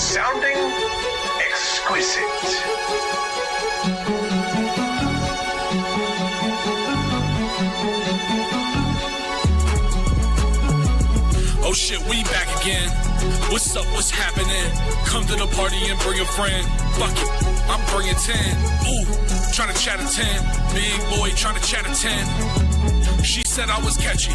Sounding exquisite. Oh shit, we back again. What's up, what's happening? Come to the party and bring a friend. Fuck it, I'm bringing 10. Ooh, trying to chat a 10. Big boy trying to chat a 10. She said I was catchy.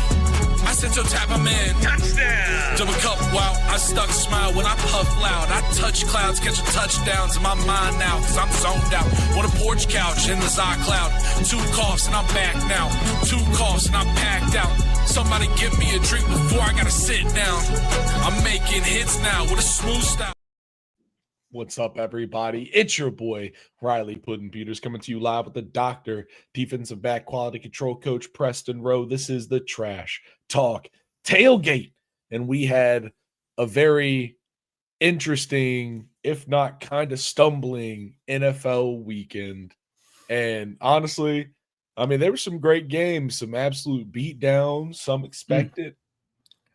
I said, so tap him in. Touchdown! Double cup, wow, I stuck smile when I puff loud. I touch clouds, catching touchdowns in my mind now, cause I'm zoned out. On a porch couch in the Zod cloud. 2 coughs and I'm back now. 2 coughs and I'm packed out. Somebody give me a drink before I gotta sit down. I'm making hits now with a smooth style. What's up, everybody? It's your boy, Riley Puddin Peters, coming to you live with the doctor, defensive back quality control coach, Preston Rowe. This is the Trash Talk Tailgate. And we had a very interesting, if not kind of stumbling, NFL weekend. And honestly, I mean, there were some great games, some absolute beatdowns, some expected,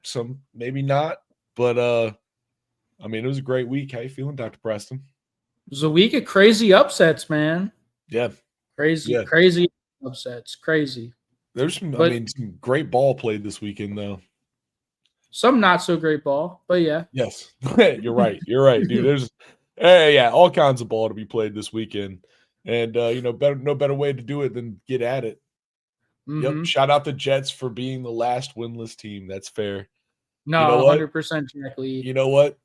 some maybe not. But I mean, it was a great week. How you feeling, Dr. Preston? It was a week of crazy upsets, man. Yeah. Crazy upsets. Crazy. There's some great ball played this weekend, though. Some not so great ball, but yeah. Yes. You're right. You're right, dude. There's all kinds of ball to be played this weekend. And no better way to do it than get at it. Mm-hmm. Yep. Shout out the Jets for being the last winless team. That's fair. No, you know 100% Jack Lee. You know what?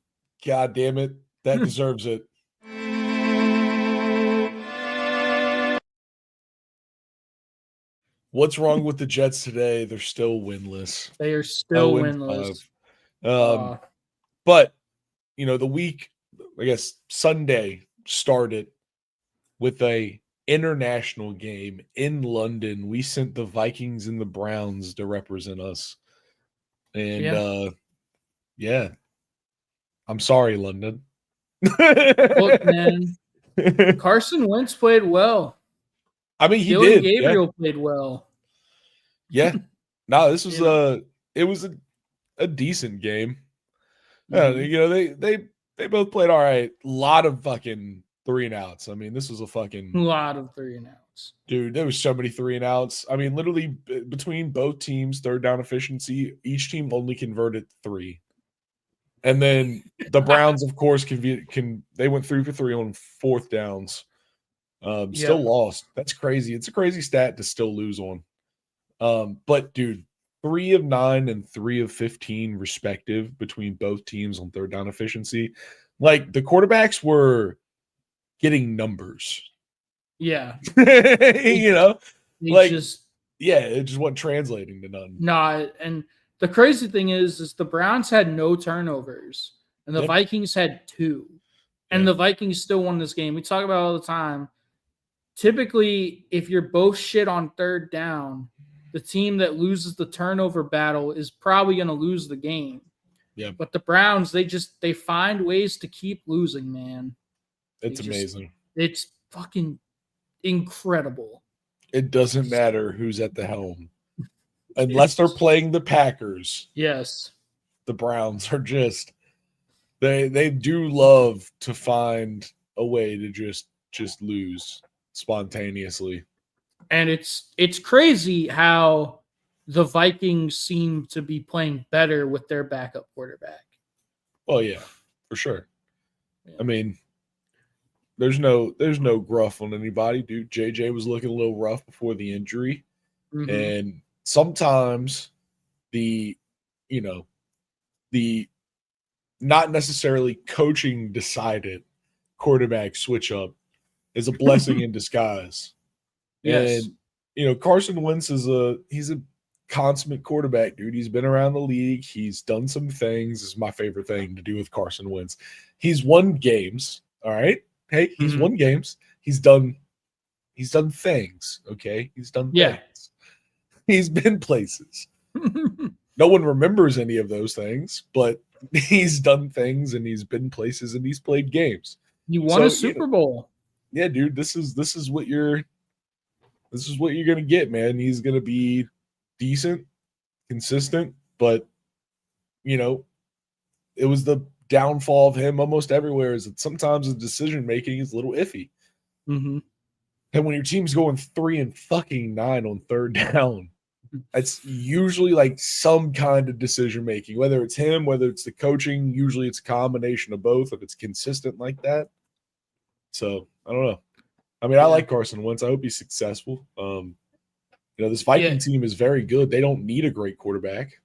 God damn it. That deserves it. What's wrong with the Jets today? They're still winless. They are still winless. But, the week, I guess, Sunday started with a international game in London. We sent the Vikings and the Browns to represent us. And, I'm sorry, London. Look, man, Carson Wentz played well. I mean, he Dylan did. Gabriel played well. Yeah. No, this was a decent game. Mm-hmm. They both played all right. A lot of fucking 3-and-outs. I mean, this was a lot of 3-and-outs. Dude, there was so many 3-and-outs. I mean, literally between both teams, third down efficiency, each team only converted 3. And then the Browns, of course, they went 3 for 3 on 4th downs. Still lost. That's crazy. It's a crazy stat to still lose on. But dude, 3 of 9 and 3 of 15 respective between both teams on third down efficiency. Like, the quarterbacks were getting numbers. Yeah. It just wasn't translating to none. No, and the crazy thing is the Browns had no turnovers, and the Vikings had 2. And the Vikings still won this game. We talk about it all the time. Typically, if you're both shit on third down, the team that loses the turnover battle is probably going to lose the game. Yeah. But the Browns, they find ways to keep losing, man. It's amazing. It's fucking incredible. It doesn't matter who's at the helm. Unless they're playing the Packers. Yes. The Browns are just they do love to find a way to just lose spontaneously. And it's crazy how the Vikings seem to be playing better with their backup quarterback. Oh yeah, for sure. Yeah. I mean, there's no gruff on anybody, dude. JJ was looking a little rough before the injury. Mm-hmm. And sometimes the not necessarily coaching decided quarterback switch up is a blessing in disguise. Yes. And Carson Wentz he's a consummate quarterback, dude. He's been around the league. He's done some things. This is my favorite thing to do with Carson Wentz. He's won games. All right. Hey, he's won games. He's done things. Okay. He's done things. He's been places. No one remembers any of those things, but he's done things and he's been places and he's played games. He won a Super Bowl. Yeah, dude. This is what you're gonna get, man. He's gonna be decent, consistent, but it was the downfall of him almost everywhere is that sometimes the decision making is a little iffy. Mm-hmm. And when your team's going 3-9 on third down, it's usually like some kind of decision making, whether it's him, whether it's the coaching. Usually it's a combination of both if it's consistent like that. So I don't know. I mean, I like Carson Wentz. I hope he's successful. This Viking team is very good. They don't need a great quarterback.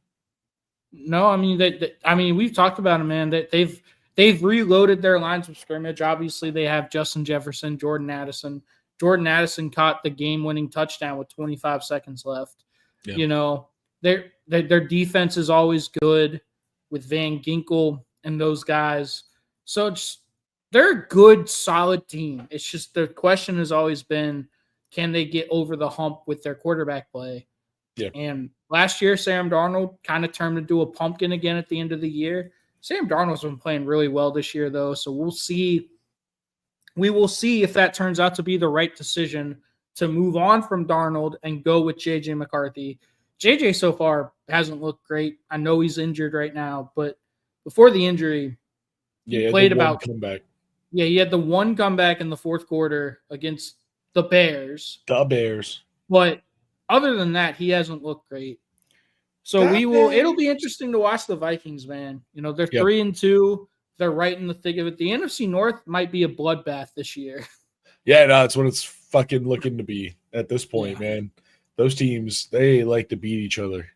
No, I mean, we've talked about it, man. That they've reloaded their lines of scrimmage. Obviously, they have Justin Jefferson, Jordan Addison. Jordan Addison caught the game-winning touchdown with 25 seconds left. Yeah. Their defense is always good with Van Ginkel and those guys. So they're a good, solid team. It's just the question has always been, can they get over the hump with their quarterback play? Yeah. And last year, Sam Darnold kind of turned into a pumpkin again at the end of the year. Sam Darnold's been playing really well this year, though. So we'll see. We will see if that turns out to be the right decision to move on from Darnold and go with J.J. McCarthy. J.J. so far hasn't looked great. I know he's injured right now, but before the injury, he played about comeback. Yeah, he had the one comeback in the fourth quarter against the Bears. But other than that, he hasn't looked great. So it'll be interesting to watch the Vikings, man. They're 3-2. They're right in the thick of it. The NFC North might be a bloodbath this year. Yeah, no, it's what it's fucking looking to be at this point, man. Those teams, they like to beat each other.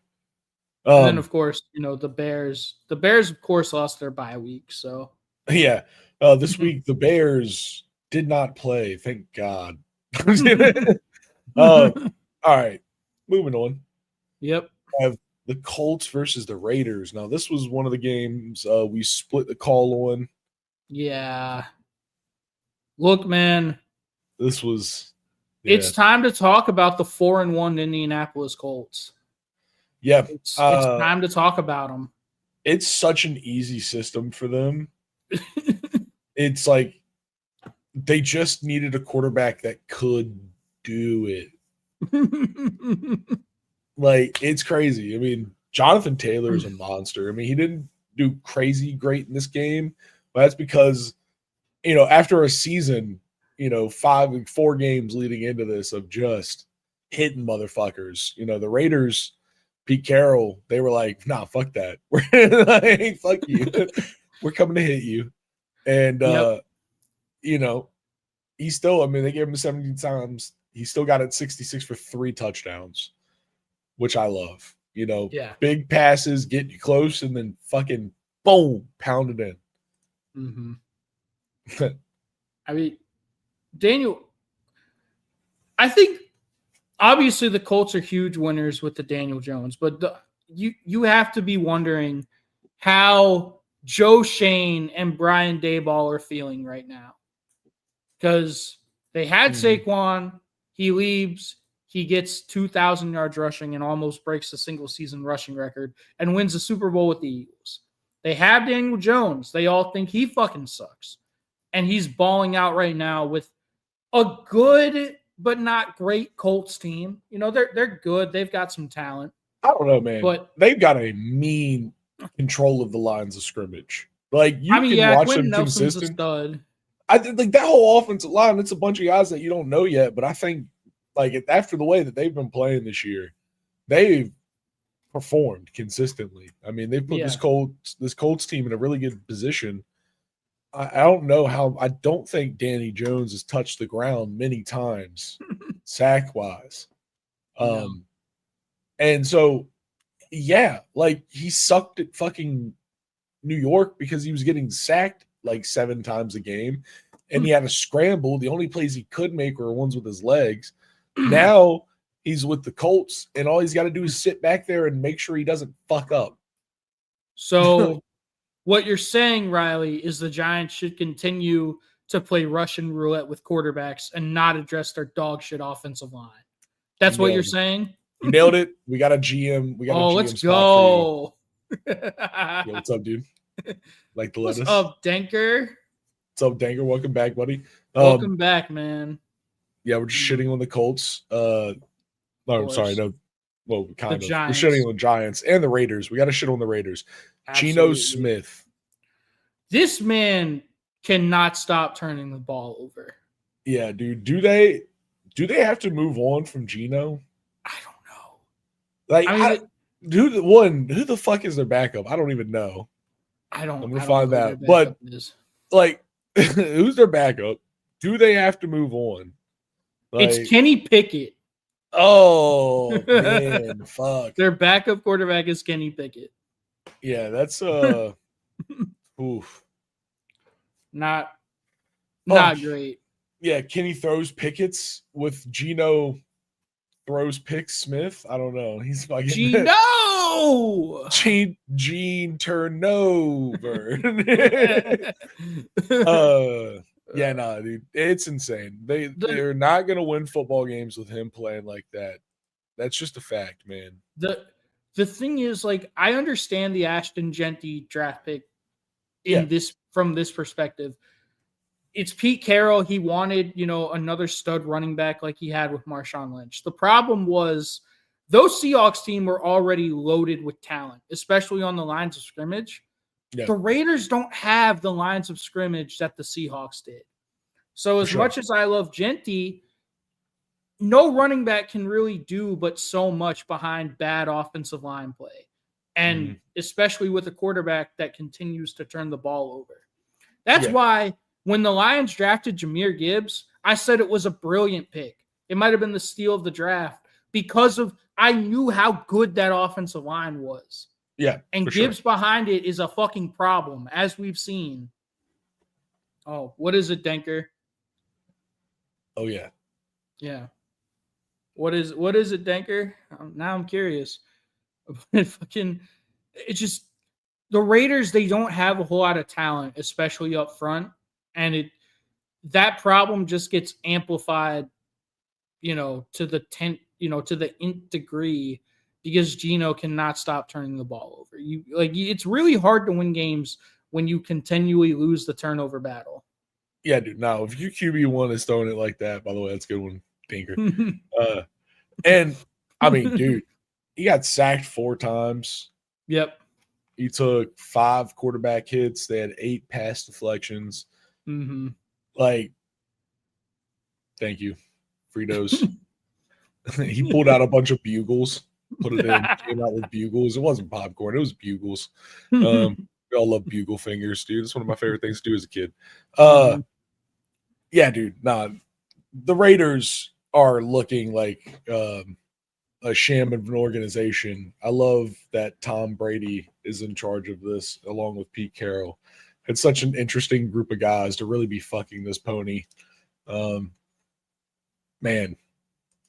And then, of course, the Bears. The Bears, of course, lost their bye week. So yeah, this week the Bears did not play. Thank God. All right, moving on. Yep. I have the Colts versus the Raiders. Now, this was one of the games we split the call on. Yeah. Look, man. This was. Yeah. It's time to talk about the 4-1 Indianapolis Colts. Yeah. It's time to talk about them. It's such an easy system for them. It's like they just needed a quarterback that could do it. Like, it's crazy. I mean, Jonathan Taylor is a monster. I mean, he didn't do crazy great in this game, but that's because, after a season, 4 games leading into this of just hitting motherfuckers, the Raiders, Pete Carroll, they were like, nah, fuck that. We're like, fuck you. We're coming to hit you. And, he still, they gave him 17 times. He still got it 66 for 3 touchdowns. Which I love, big passes, get you close, and then fucking boom, pound it in. Mm-hmm. Daniel, I think obviously the Colts are huge winners with the Daniel Jones, but you have to be wondering how Joe Shane and Brian Daboll are feeling right now. Because they had Saquon, he leaves. He gets 2,000 yards rushing and almost breaks the single-season rushing record and wins the Super Bowl with the Eagles. They have Daniel Jones. They all think he fucking sucks. And he's balling out right now with a good but not great Colts team. They're good. They've got some talent. I don't know, man. But they've got a mean control of the lines of scrimmage. Like, you can watch them consistent. Stud. I think that whole offensive line, it's a bunch of guys that you don't know yet, but I think after the way that they've been playing this year, they've performed consistently. I mean, they've put this Colts team in a really good position. I don't know how. I don't think Danny Jones has touched the ground many times, sack-wise. And so, he sucked at fucking New York because he was getting sacked 7 times a game, and he had a scramble. The only plays he could make were ones with his legs. Now he's with the Colts, and all he's got to do is sit back there and make sure he doesn't fuck up. So what you're saying, Riley, is the Giants should continue to play Russian roulette with quarterbacks and not address their dog shit offensive line. That's what you're saying? You nailed it. We got a GM. Let's go. Yo, what's up, dude? Like the lettuce. What's up, Denker? What's up, Denker? Welcome back, buddy. Welcome back, man. Yeah, we're just shitting on the Colts. No, I'm sorry. No, well, kind of. We're shitting on the Giants and the Raiders. We got to shit on the Raiders. Absolutely. Geno Smith. This man cannot stop turning the ball over. Yeah, dude. Do they have to move on from Geno? I don't know. Like, I mean, who the fuck is their backup? I don't even know. I'm gonna gonna find find that. that. But like, who's their backup? Do they have to move on? Like, it's Kenny Pickett. oh man, fuck. Their backup quarterback is Kenny Pickett. Yeah, that's oof. Not Oh, great. Yeah, Kenny throws Pickett's with Geno throws Pick Smith. I don't know. He's fucking Gene turnover. Yeah, nah, dude. It's insane. They're not gonna win football games with him playing like that. That's just a fact, man. The thing is, like, I understand the Ashton Genty draft pick from this perspective. It's Pete Carroll. He wanted, another stud running back like he had with Marshawn Lynch. The problem was those Seahawks team were already loaded with talent, especially on the lines of scrimmage. Yeah. The Raiders don't have the lines of scrimmage that the Seahawks did. So as much as I love Genty, no running back can really do but so much behind bad offensive line play. And especially with a quarterback that continues to turn the ball over. That's why when the Lions drafted Jahmyr Gibbs, I said it was a brilliant pick. It might have been the steal of the draft because I knew how good that offensive line was. Yeah. And Gibbs behind it is a fucking problem, as we've seen. Oh, what is it, Denker? Oh, yeah. Yeah. What is it, Denker? Now I'm curious. It's just the Raiders, they don't have a whole lot of talent, especially up front. And that problem just gets amplified, to the nth degree because Geno cannot stop turning the ball over. It's really hard to win games when you continually lose the turnover battle. Yeah, dude. Now, if your QB1 is throwing it like that, by the way, that's a good one, Dinker. And I mean, dude, he got sacked 4 times. Yep. He took 5 quarterback hits. They had 8 pass deflections. Mm-hmm. Like, thank you, Fritos. He pulled out a bunch of bugles, put it in, came out with bugles. It wasn't popcorn, it was bugles. We all love bugle fingers, dude. It's one of my favorite things to do as a kid. Yeah, dude. Nah, the Raiders are looking like a sham of an organization. I love that Tom Brady is in charge of this, along with Pete Carroll. It's such an interesting group of guys to really be fucking this pony. Man,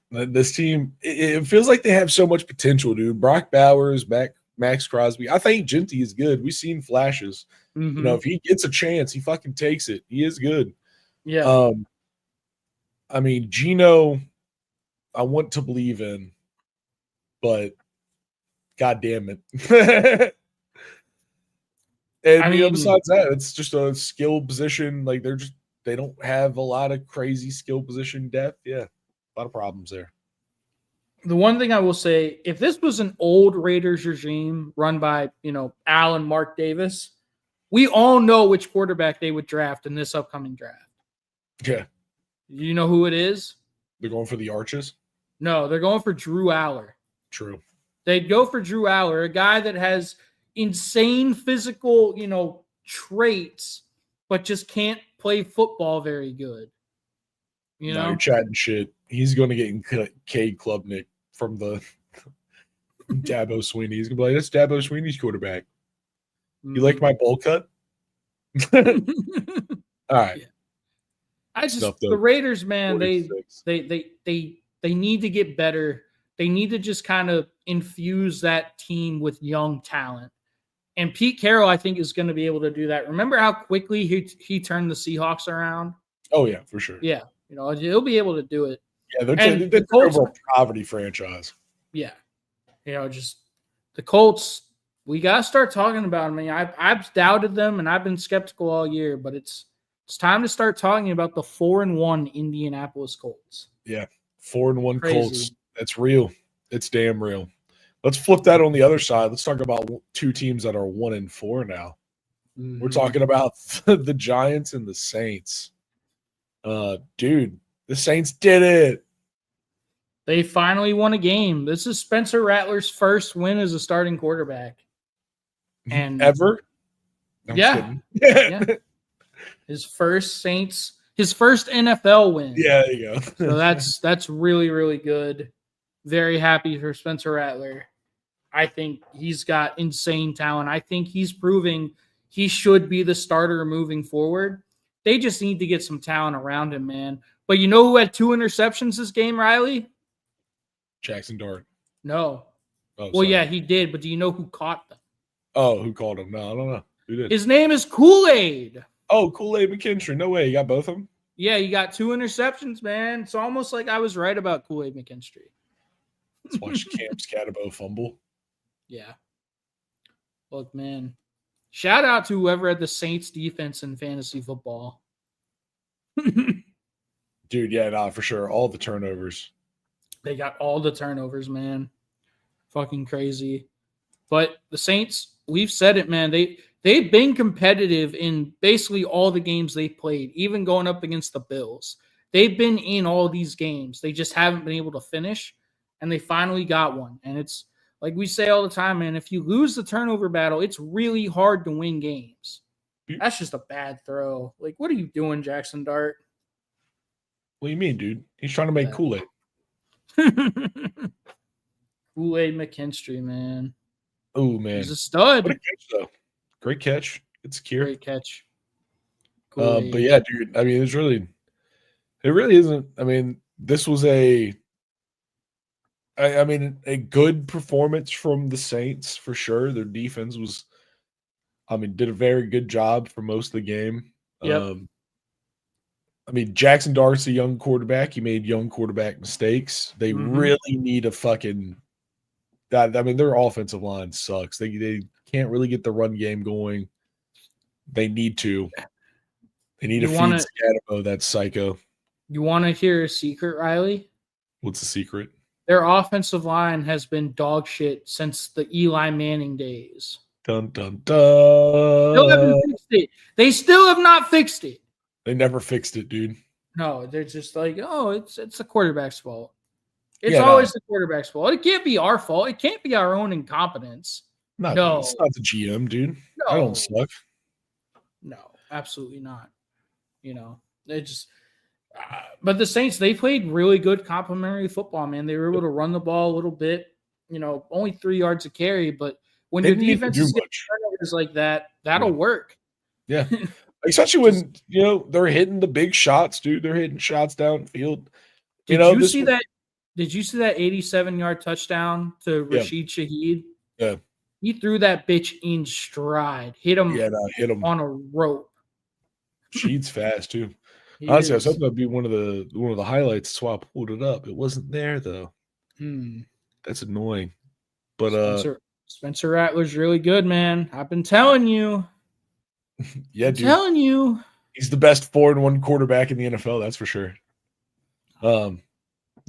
this team, it feels like they have so much potential, dude. Brock Bowers, Max Crosby. I think Genty is good. We've seen flashes. If he gets a chance, he fucking takes it. He is good. Yeah. I mean, Geno, I want to believe in, but God damn it. And besides that, it's just a skill position. Like they don't have a lot of crazy skill position depth. Yeah, a lot of problems there. The one thing I will say, if this was an old Raiders regime run by, Al and Mark Davis, we all know which quarterback they would draft in this upcoming draft. Yeah. You know who it is? They're going for the Arches? No, they're going for Drew Aller. True. They'd go for Drew Aller, a guy that has insane physical, traits, but just can't play football very good. No, you're chatting shit. He's going to get Cade Klubnik from the Dabo Sweeney. He's going to be like, that's Dabo Sweeney's quarterback. You like my bowl cut? All right. Yeah. The Raiders, man, they need to get better. They need to just kind of infuse that team with young talent. And Pete Carroll, I think, is going to be able to do that. Remember how quickly he turned the Seahawks around? Oh, yeah, for sure. Yeah. He'll be able to do it. Yeah, they're the Colts, over a poverty franchise. Yeah. Just the Colts, we got to start talking about them. I mean, I've doubted them, and I've been skeptical all year, but it's time to start talking about the 4-1 Indianapolis Colts. Yeah, 4-1 Colts. That's real. It's damn real. Let's flip that on the other side. Let's talk about 2 teams that are 1-4 now. We're talking about the Giants and the Saints. Dude, the Saints did it. They finally won a game. This is Spencer Rattler's first win as a starting quarterback. And Ever? No, I'm just yeah, kidding. yeah. His first NFL win. Yeah, there you go. So that's really, really good. Very happy for Spencer Rattler. I think he's got insane talent. I think he's proving he should be the starter moving forward. They just need to get some talent around him, man. But you know who had 2 interceptions this game, Riley? Jackson Dart. No. Oh, Well, sorry. yeah, he did, but do you know who caught them? Oh, who called him? No, I don't know. Who did? His name is Kool-Aid. Oh, Kool-Aid McKinstry. No way. You got both of them? Yeah, he got 2 interceptions, man. It's almost like I was right about Kool-Aid McKinstry. Let's watch Camps Catabo fumble. Yeah. Look, man. Shout out to whoever had the Saints defense in fantasy football. Dude, yeah, nah, for sure. All the turnovers. They got all the turnovers, man. Fucking crazy. But the Saints, we've said it, man. They've been competitive in basically all the games they played, even going up against the Bills. They've been in all these games. They just haven't been able to finish, and they finally got one. And it's like we say all the time, man, if you lose the turnover battle, it's really hard to win games. That's just a bad throw. Like, what are you doing, Jackson Dart? What do you mean, dude? He's trying to make Kool-Aid. Kool-Aid McKinstry, man. Oh, man. He's a stud. What a catch, though. Great catch. It's secure. Great catch. But yeah, dude, I mean, it really isn't. I mean, this was a good performance from the Saints for sure. Their defense was, did a very good job for most of the game. Yep. Jackson Dart's a young quarterback. He made young quarterback mistakes. They really need a fucking that. Their offensive line sucks. They can't really get the run game going. They need to. They need to feed Scatabo, that psycho. You want to hear a secret, Riley? What's the secret? Their offensive line has been dog shit since the Eli Manning days. Dun, dun, dun. Still haven't fixed it. They still have not fixed it. They never fixed it, dude. No, they're just like, oh, it's the quarterback's fault. It's always the quarterback's fault. It can't be our fault. It can't be our own incompetence. No, it's not the GM, dude. No. I don't suck. No, absolutely not. They just but the Saints, they played really good complementary football, man. They were able to run the ball a little bit, only 3 yards a carry, but when your defense is getting turnovers like that, that'll work. Yeah. Especially when, they're hitting the big shots, dude. They're hitting shots downfield. Did you see that 87-yard touchdown to Rashid Shaheed? Yeah. He threw that bitch in stride. Hit him on a rope. Shaheed's fast too. Honestly, I was hoping that'd be one of the highlights, so I pulled it up. It wasn't there though. That's annoying. But Spencer Rattler's really good, man. I've been telling you. Yeah, dude. Telling you. He's the best 4-1 quarterback in the NFL, that's for sure. No,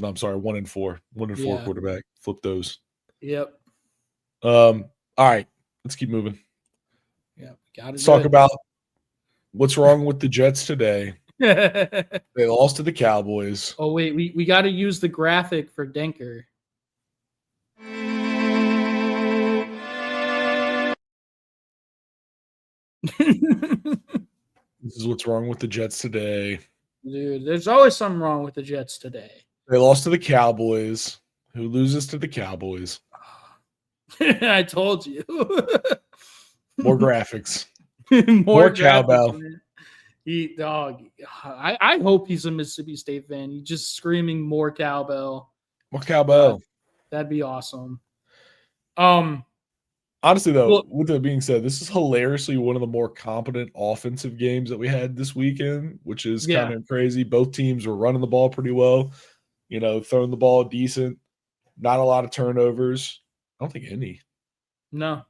I'm sorry, 1-4. 1-4 quarterback. Flip those. Yep. All right. Let's keep moving. Yeah. Let's talk about what's wrong with the Jets today. They lost to the Cowboys. Oh, wait, we got to use the graphic for Denker. This is what's wrong with the Jets today. Dude, there's always something wrong with the Jets today. They lost to the Cowboys. Who loses to the Cowboys? I told you. More graphics. More cowbell. I hope he's a Mississippi State fan. He's just screaming more cowbell. More cowbell. That'd be awesome. Honestly, though, with that being said, this is hilariously one of the more competent offensive games that we had this weekend, which is kind of crazy. Both teams were running the ball pretty well, throwing the ball decent, not a lot of turnovers. I don't think any. No.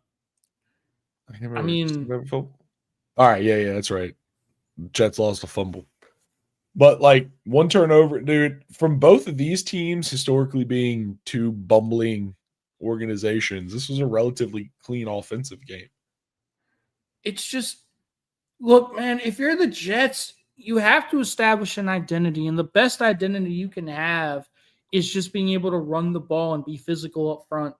All right, yeah, that's right. Jets lost a fumble. But, one turnover, dude, from both of these teams historically being 2 bumbling organizations, this was a relatively clean offensive game. It's just Look, man, if you're the Jets, you have to establish an identity, and the best identity you can have is just being able to run the ball and be physical up front.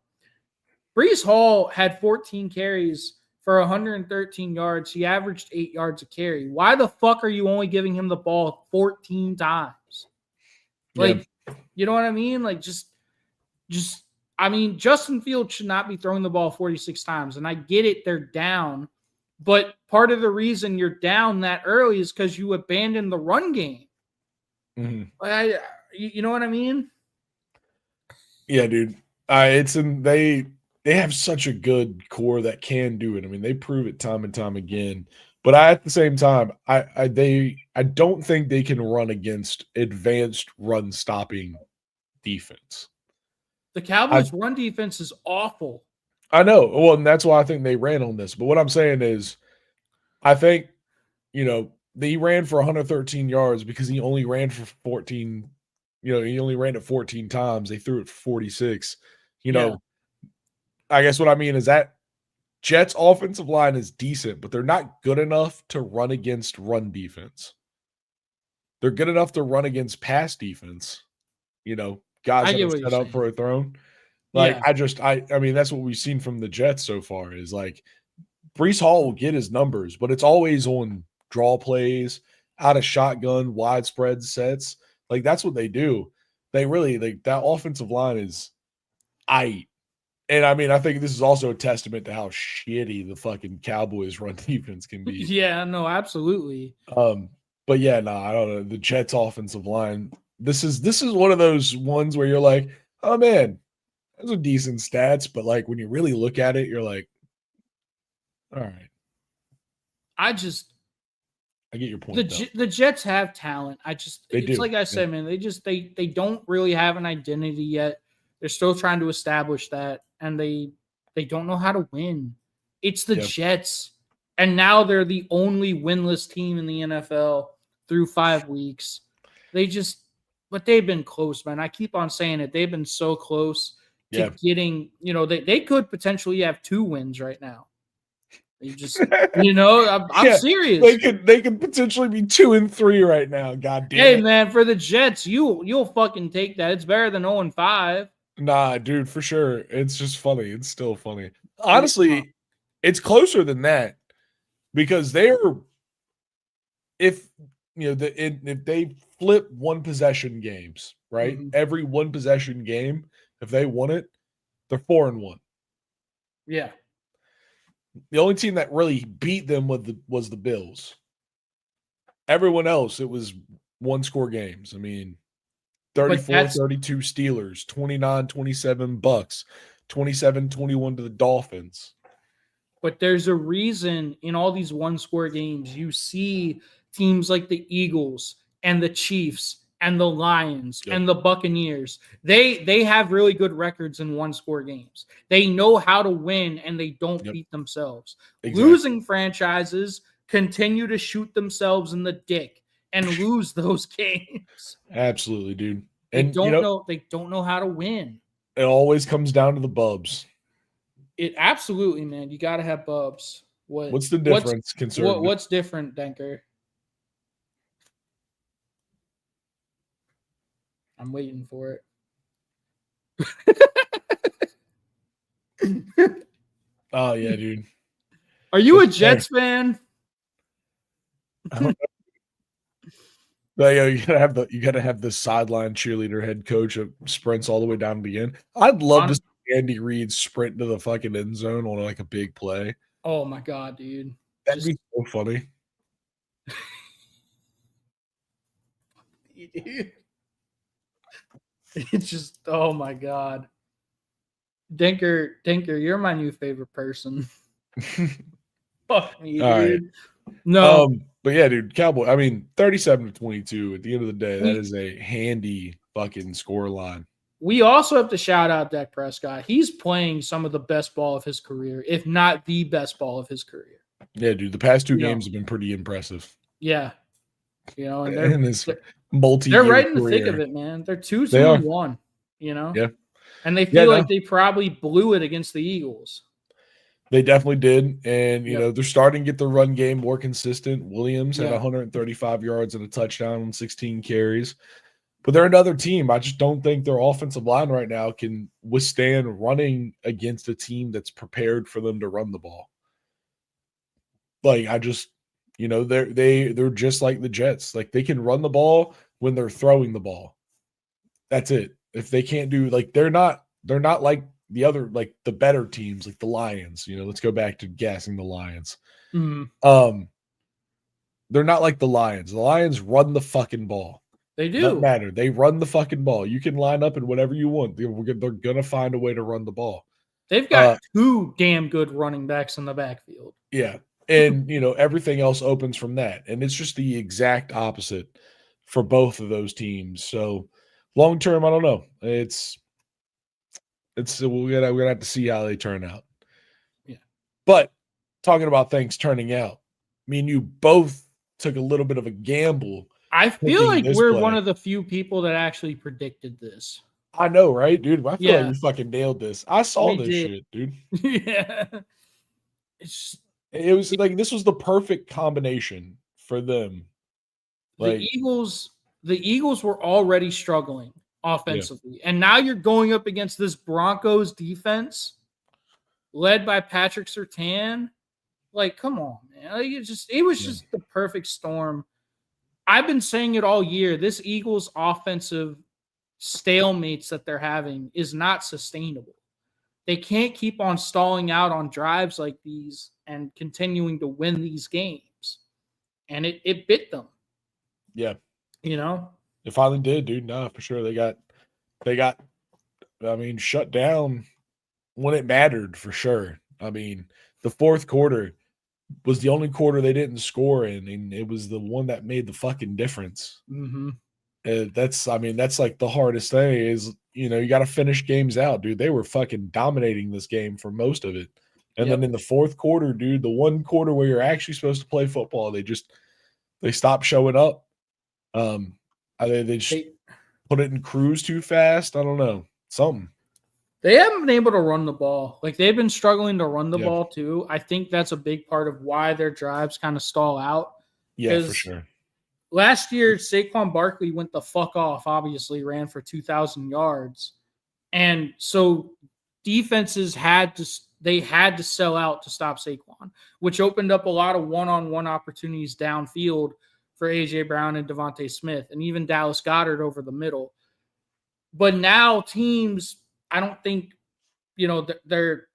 Brees Hall had 14 carries for 113 yards. He averaged 8 yards a carry. Why the fuck are you only giving him the ball 14 times? Like, you know what I mean? Like, I mean, Justin Fields should not be throwing the ball 46 times. And I get it, they're down. But part of the reason you're down that early is because you abandoned the run game. Mm-hmm. You know what I mean? Yeah, dude. They have such a good core that can do it. I mean, they prove it time and time again. But at the same time, I don't think they can run against advanced run stopping defense. The Cowboys' run defense is awful. I know. Well, and that's why I think they ran on this. But what I'm saying is, I think, he ran for 113 yards because he only ran for 14. He only ran it 14 times. They threw it 46. I guess what I mean is that Jets' offensive line is decent, but they're not good enough to run against run defense. They're good enough to run against pass defense. Guys that are set up for a throne. Like, yeah. I mean, that's what we've seen from the Jets so far is like Brees Hall will get his numbers, but it's always on draw plays, out of shotgun, widespread sets. Like, that's what they do. They really, like, that offensive line is And I mean, I think this is also a testament to how shitty the fucking Cowboys run defense can be. Yeah, no, absolutely. But yeah, no, I don't know. The Jets offensive line, this is one of those ones where you're like, oh man, those are decent stats, but like when you really look at it, you're like, all right. I get your point. The Jets have talent. Like I said, man, they don't really have an identity yet. They're still trying to establish that, and they don't know how to win. It's the Jets, and now they're the only winless team in the NFL through 5 weeks. But they've been close, man. I keep on saying it. They've been so close to getting, they could potentially have 2 wins right now. They just, I'm serious. They could potentially be 2-3 right now. God damn it. Hey, man, for the Jets, you'll fucking take that. It's better than 0-5. Nah, dude, for sure. It's just funny. It's still funny. Honestly, it's closer than that because if they flip one possession games, right? Mm-hmm. Every one possession game, if they won it, they're 4-1. Yeah. The only team that really beat them was the Bills. Everyone else, it was 1-score games. I mean, 34-32 Steelers, 29-27 Bucks, 27-21 to the Dolphins. But there's a reason in all these 1-score games you see teams like the Eagles and the Chiefs and the Lions and the Buccaneers. They have really good records in 1-score games. They know how to win and they don't beat themselves. Exactly. Losing franchises continue to shoot themselves in the dick and lose those games. Absolutely, dude. And they don't know how to win. It always comes down to the bubs. It absolutely, man. You got to have bubs. What's the difference? What's different, Denker? I'm waiting for it. Oh yeah, dude. Are you a Jets fan? I don't know. You gotta have the sideline cheerleader head coach that sprints all the way down to the end. I'd love to see Andy Reid sprint to the fucking end zone on like a big play. Oh my god, dude. That'd be so funny. It's just, oh my god. Denker, you're my new favorite person. Fuck me, all dude. Right. No. But yeah, dude, Cowboy. I mean, 37-22. At the end of the day, that is a handy fucking score line. We also have to shout out Dak Prescott. He's playing some of the best ball of his career, if not the best ball of his career. Yeah, dude. The past 2 games have been pretty impressive. Yeah. And they're right in the thick of it, man. They're 2-1, Yeah. And they feel like they probably blew it against the Eagles. They definitely did. And, you Yep. know, they're starting to get the run game more consistent. Williams had Yeah. 135 yards and a touchdown on 16 carries. But they're another team. I just don't think their offensive line right now can withstand running against a team that's prepared for them to run the ball. Like, I just, you know, they're just like the Jets. Like, they can run the ball when they're throwing the ball. That's it. If they can't do, like, they're not like the other, like the better teams, like the Lions. You know, let's go back to gassing the Lions. Mhm. They're not like the Lions. The Lions run the fucking ball. They Doesn't do. matter. They run the fucking ball. You can line up in whatever you want. They're gonna find a way to run the ball. They've got two damn good running backs in the backfield. Yeah. And, you know, everything else opens from that. And it's just the exact opposite for both of those teams. So long term, I don't know. We're gonna have to see how they turn out. Yeah. But talking about things turning out, me and you both took a little bit of a gamble. I feel picking like this we're play. one of the few people that actually predicted this. I know, right, dude? I feel like Yeah. we fucking nailed this. I saw We this did. shit, dude. Yeah. It's It was like this was the perfect combination for them. Like, the Eagles were already struggling offensively. And now you're going up against this Broncos defense led by Patrick Surtain. Like, come on, man. Like, it was just the perfect storm. I've been saying it all year. This Eagles offensive stalemates that they're having is not sustainable. They can't keep on stalling out on drives like these and continuing to win these games. And it bit them. yeah, You know? it finally did, dude. No, for sure. They got I mean, shut down when it mattered for sure. I mean, the fourth quarter was the only quarter they didn't score in, and it was the one that made the fucking difference. Mm-hmm. That's like the hardest thing is, you know, you got to finish games out, dude. They were fucking dominating this game for most of it. And then in the fourth quarter, dude, the one quarter where you're actually supposed to play football, they stopped showing up. They just put it in cruise too fast. I don't know. Something. They haven't been able to run the ball. Like, they've been struggling to run the ball too. I think that's a big part of why their drives kind of stall out. Yeah, for sure. Last year, Saquon Barkley went the fuck off, obviously ran for 2,000 yards. And so defenses had to sell out to stop Saquon, which opened up a lot of one-on-one opportunities downfield for A.J. Brown and Devontae Smith, and even Dallas Goedert over the middle. But now teams, I don't think, you know, they're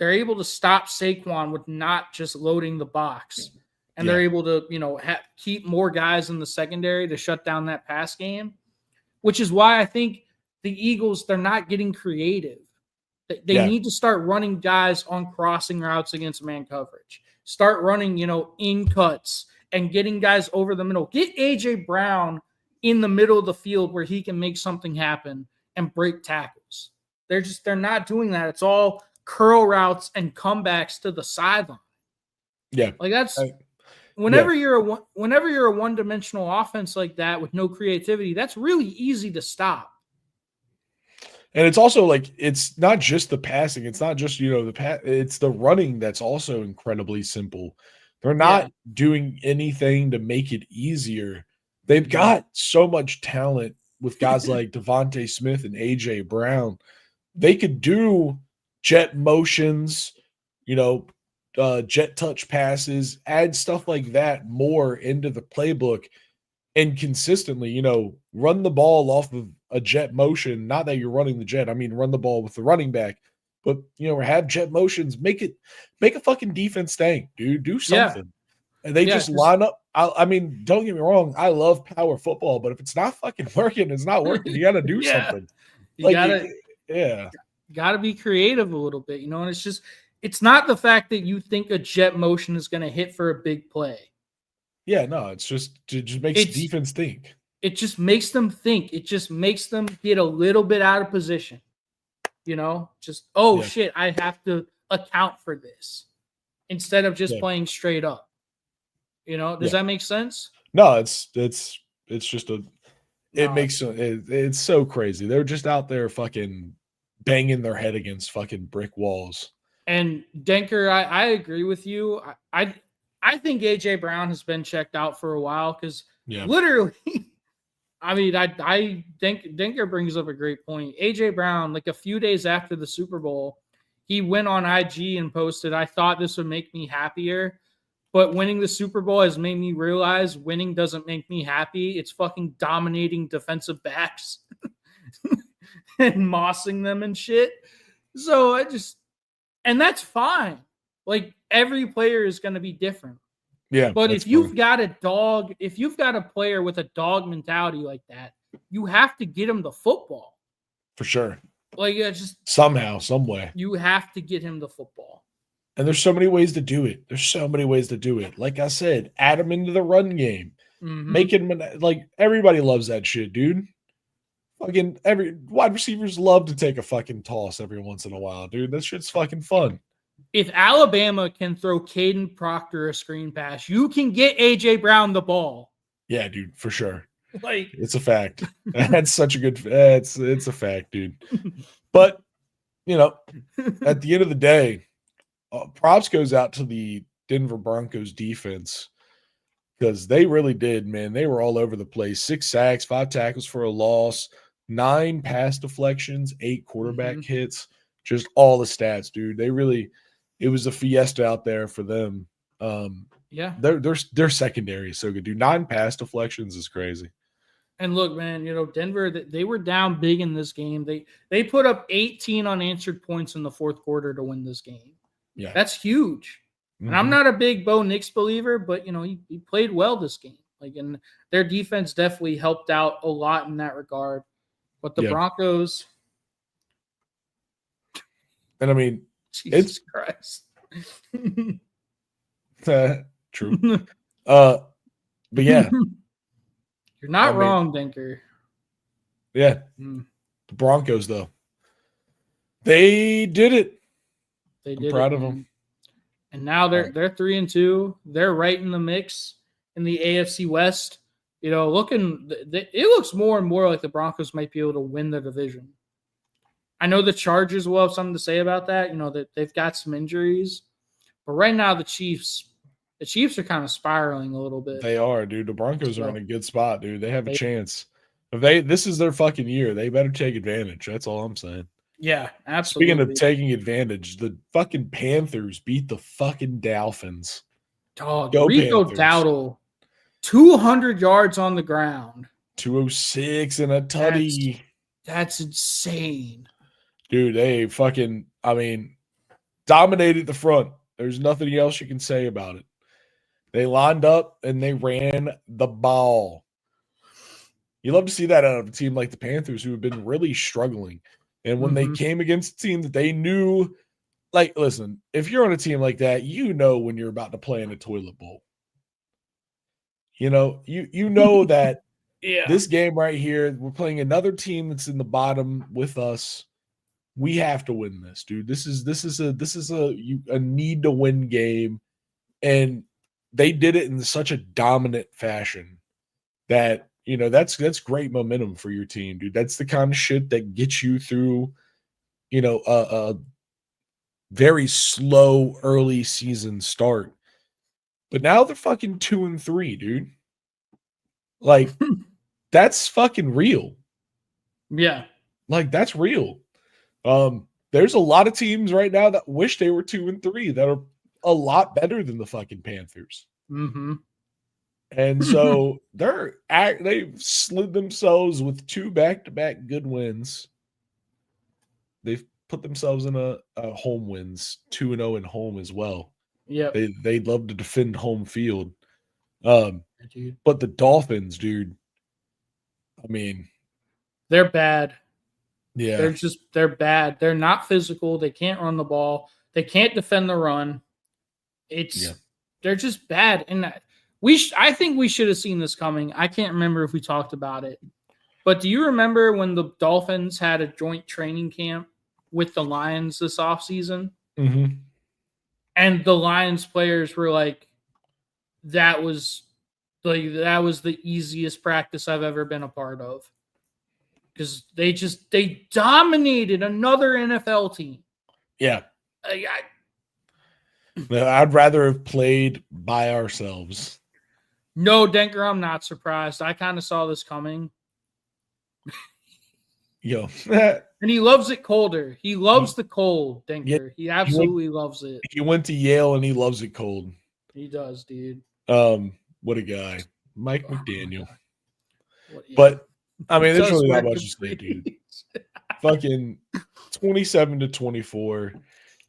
able to stop Saquon with not just loading the box. And they're able to, you know, keep more guys in the secondary to shut down that pass game, which is why I think the Eagles, they're not getting creative. They need to start running guys on crossing routes against man coverage. Start running, you know, in cuts and getting guys over the middle. Get A.J. Brown in the middle of the field where he can make something happen and break tackles. They're not doing that. It's all curl routes and comebacks to the sideline. Yeah. Like, that's whenever you're a one-dimensional offense like that with no creativity, that's really easy to stop. And it's also like, it's not just the passing. It's not just, you know, it's the running that's also incredibly simple. They're not doing anything to make it easier. They've got so much talent with guys like Devontae Smith and A.J. Brown. They could do jet motions, you know, jet touch passes, add stuff like that more into the playbook and consistently, you know, run the ball off of a jet motion. Not that you're running the jet. I mean, run the ball with the running back, but, you know, have jet motions, make a fucking defense think, dude, do something. And they just line up. I mean, don't get me wrong. I love power football, but if it's not fucking working, it's not working. You got to do something. You gotta be creative a little bit, you know, and it's not the fact that you think a jet motion is going to hit for a big play. Yeah, no, it just makes defense think. It just makes them think. It just makes them get a little bit out of position. You know, just, shit, I have to account for this instead of just playing straight up. You know, does that make sense? No, it's just it's so crazy. They're just out there fucking banging their head against fucking brick walls. And Denker, I agree with you. I think AJ Brown has been checked out for a while because literally, I mean, I think Denker brings up a great point. AJ Brown, like a few days after the Super Bowl, he went on IG and posted, "I thought this would make me happier, but winning the Super Bowl has made me realize winning doesn't make me happy. It's fucking dominating defensive backs and mossing them and shit." So and that's fine. Like every player is going to be different. Yeah. But if you've got a player with a dog mentality like that, you have to get him the football. For sure. Like just somehow, some way. You have to get him the football. And there's so many ways to do it. Like I said, add him into the run game. Make him like everybody loves that shit, dude. Fucking every wide receivers love to take a fucking toss every once in a while, dude. That shit's fucking fun. If Alabama can throw Caden Proctor a screen pass, you can get AJ Brown the ball. Yeah, dude, for sure. Like it's a fact. That's such a good. It's a fact, dude. But you know, at the end of the day, props goes out to the Denver Broncos defense because they really did, man. They were all over the place. 6 sacks, 5 tackles for a loss, 9 pass deflections, 8 quarterback hits. Just all the stats, dude. It was a fiesta out there for them. Yeah, their secondary is so good, dude. 9 pass deflections is crazy. And look, man, Denver, they were down big in this game. They put up 18 unanswered points in the fourth quarter to win this game. Yeah, that's huge. And I'm not a big Bo Nix believer, but he played well this game. Like, and their defense definitely helped out a lot in that regard. But the Broncos, and I mean, Jesus Christ. True. But yeah. You're not wrong, Denker. Yeah. The Broncos, though. They did it. I'm proud of them. And now they're 3-2. They're right in the mix in the AFC West. It looks more and more like the Broncos might be able to win the division. I know the Chargers will have something to say about that. That they've got some injuries, but right now the Chiefs are kind of spiraling a little bit. They are, dude. The Broncos are in a good spot, dude. They have a chance. This is their fucking year. They better take advantage. That's all I'm saying. Yeah, absolutely. Speaking of taking advantage, the fucking Panthers beat the fucking Dolphins. Dog, Rico Dowdle, 200 yards on the ground. 206 and a tutty. That's insane. Dude, they fucking, dominated the front. There's nothing else you can say about it. They lined up and they ran the ball. You love to see that out of a team like the Panthers, who have been really struggling. And when they came against a team that they knew, like, listen, if you're on a team like that, when you're about to play in a toilet bowl. You know that this game right here, we're playing another team that's in the bottom with us. We have to win this, dude. This is a need to win game, and they did it in such a dominant fashion that that's great momentum for your team, dude. That's the kind of shit that gets you through, a very slow early season start. But now they're fucking 2-3, dude. Like, that's fucking real. Yeah. Like, that's real. There's a lot of teams right now that wish they were 2-3 that are a lot better than the fucking Panthers. And so they've slid themselves with 2 back-to-back good wins. They've put themselves in a home wins, 2-0 in home as well. Yeah, they love to defend home field. But the Dolphins, dude, they're bad. Yeah, they're bad. They're not physical. They can't run the ball. They can't defend the run. They're just bad. And I think we should have seen this coming. I can't remember if we talked about it. But do you remember when the Dolphins had a joint training camp with the Lions this offseason? And the Lions players were like, that was the easiest practice I've ever been a part of. Because they dominated another NFL team. Yeah. I'd rather have played by ourselves. No, Denker, I'm not surprised. I kind of saw this coming. Yo, And he loves it colder. He loves the cold, Denker. Yeah, he absolutely loves it. he went to Yale and he loves it cold. He does, dude. What a guy, Mike McDaniel. Yeah. But I mean, there's Just really not wear much to say, dude. capris. Fucking 27-24.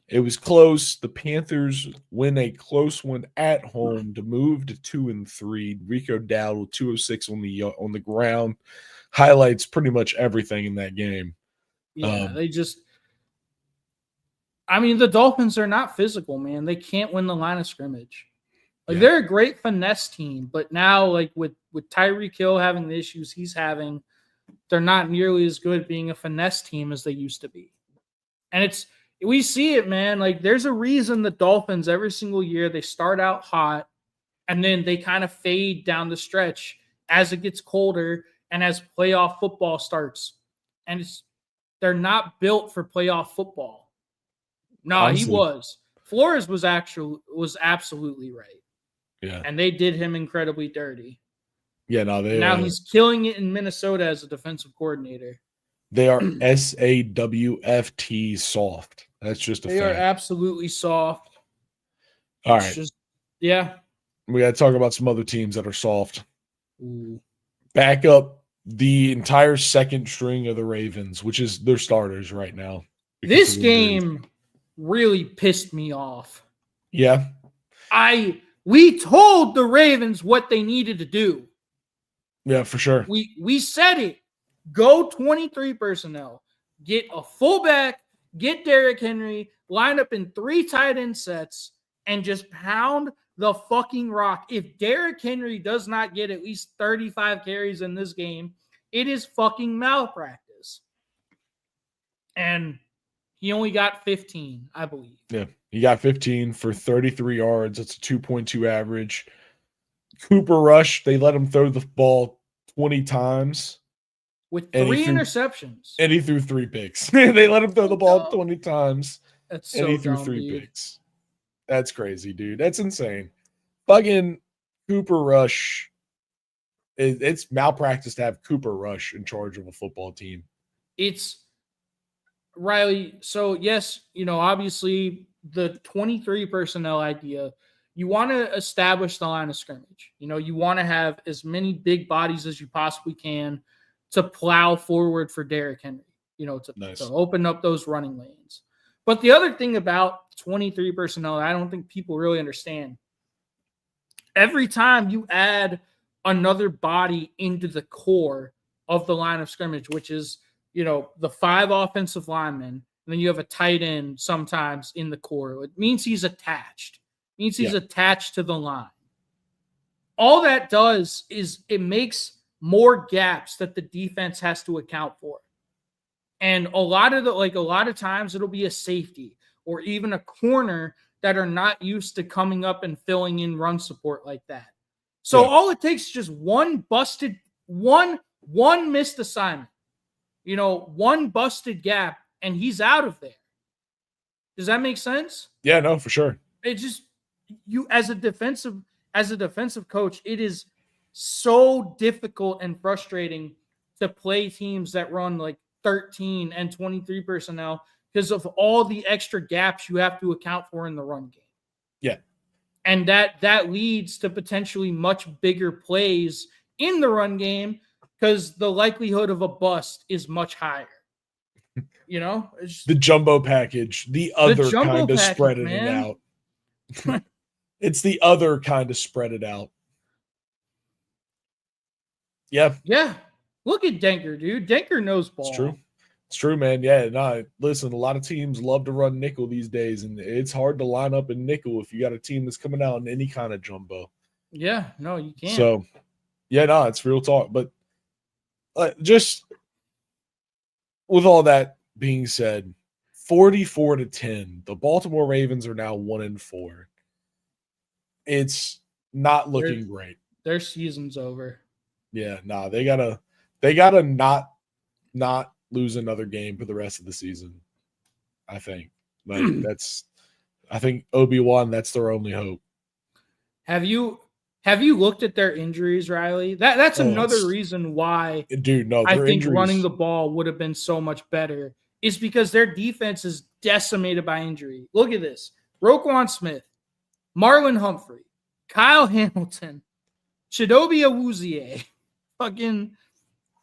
It was close. The Panthers win a close one at home to move to 2-3. Rico Dowd with 206 on the ground highlights pretty much everything in that game. Yeah, the Dolphins are not physical, man. They can't win the line of scrimmage. Like, they're a great finesse team, but now, like, with Tyreek Hill having the issues he's having, they're not nearly as good at being a finesse team as they used to be. And we see it, man. Like, there's a reason the Dolphins every single year, they start out hot and then they kind of fade down the stretch as it gets colder and as playoff football starts. And they're not built for playoff football. No, Honestly. he was. Flores was absolutely right. Yeah. And they did him incredibly dirty. Yeah, no, he's killing it in Minnesota as a defensive coordinator. They are SAWFT soft. That's just a fact. They are absolutely soft. All right. Yeah. We got to talk about some other teams that are soft. Ooh. Back up the entire second string of the Ravens, which is their starters right now. This game really pissed me off. Yeah. We told the Ravens what they needed to do. Yeah, for sure. We said it. Go 23 personnel. Get a fullback. Get Derrick Henry. Line up in 3 tight end sets and just pound the fucking rock. If Derrick Henry does not get at least 35 carries in this game, it is fucking malpractice. And he only got 15, I believe. Yeah, he got 15 for 33 yards. That's a 2.2 average. Cooper Rush, they let him throw the ball 20 times. With 3 interceptions. And he threw 3 picks. They let him throw the ball 20 times. That's so he threw dumb, 3 dude. picks. That's crazy, dude. That's insane. Fucking Cooper Rush. It's malpractice to have Cooper Rush in charge of a football team. It's Riley. So yes, obviously the 23 personnel idea, you want to establish the line of scrimmage. You want to have as many big bodies as you possibly can to plow forward for Derrick Henry, to open up those running lanes. But the other thing about 23 personnel that I don't think people really understand, every time you add another body into the core of the line of scrimmage, which is, the 5 offensive linemen, and then you have a tight end sometimes in the core, it means he's attached. It means he's attached to the line. All that does is it makes more gaps that the defense has to account for. And a lot of times it'll be a safety or even a corner that are not used to coming up and filling in run support like that. So all it takes is just one missed assignment, one busted gap, and he's out of there. Does that make sense? Yeah, no, for sure. It just, as a defensive coach, it is so difficult and frustrating to play teams that run like 13 and 23 personnel because of all the extra gaps you have to account for in the run game. Yeah. And that leads to potentially much bigger plays in the run game because the likelihood of a bust is much higher. It's the jumbo package, the other kind of spreading it out. It's the other kind of spread it out. Yeah. Yeah. Look at Denker, dude. Denker knows ball. It's true. It's true, man. Yeah. No, listen, a lot of teams love to run nickel these days, and it's hard to line up in nickel if you got a team that's coming out in any kind of jumbo. Yeah. No, you can't. So, yeah, no, it's real talk. But just with all that being said, 44-10, the Baltimore Ravens are now 1-4. It's not looking great. Their season's over. Yeah, nah, they gotta not lose another game for the rest of the season. I think. Like I think Obi-Wan, that's their only hope. Have you looked at their injuries, Riley? That's Oh, another reason why dude, no, I their think injuries. running the ball would have been so much better. Is because their defense is decimated by injury. Look at this: Roquan Smith, Marlon Humphrey, Kyle Hamilton, Chidobe Awuzie, fucking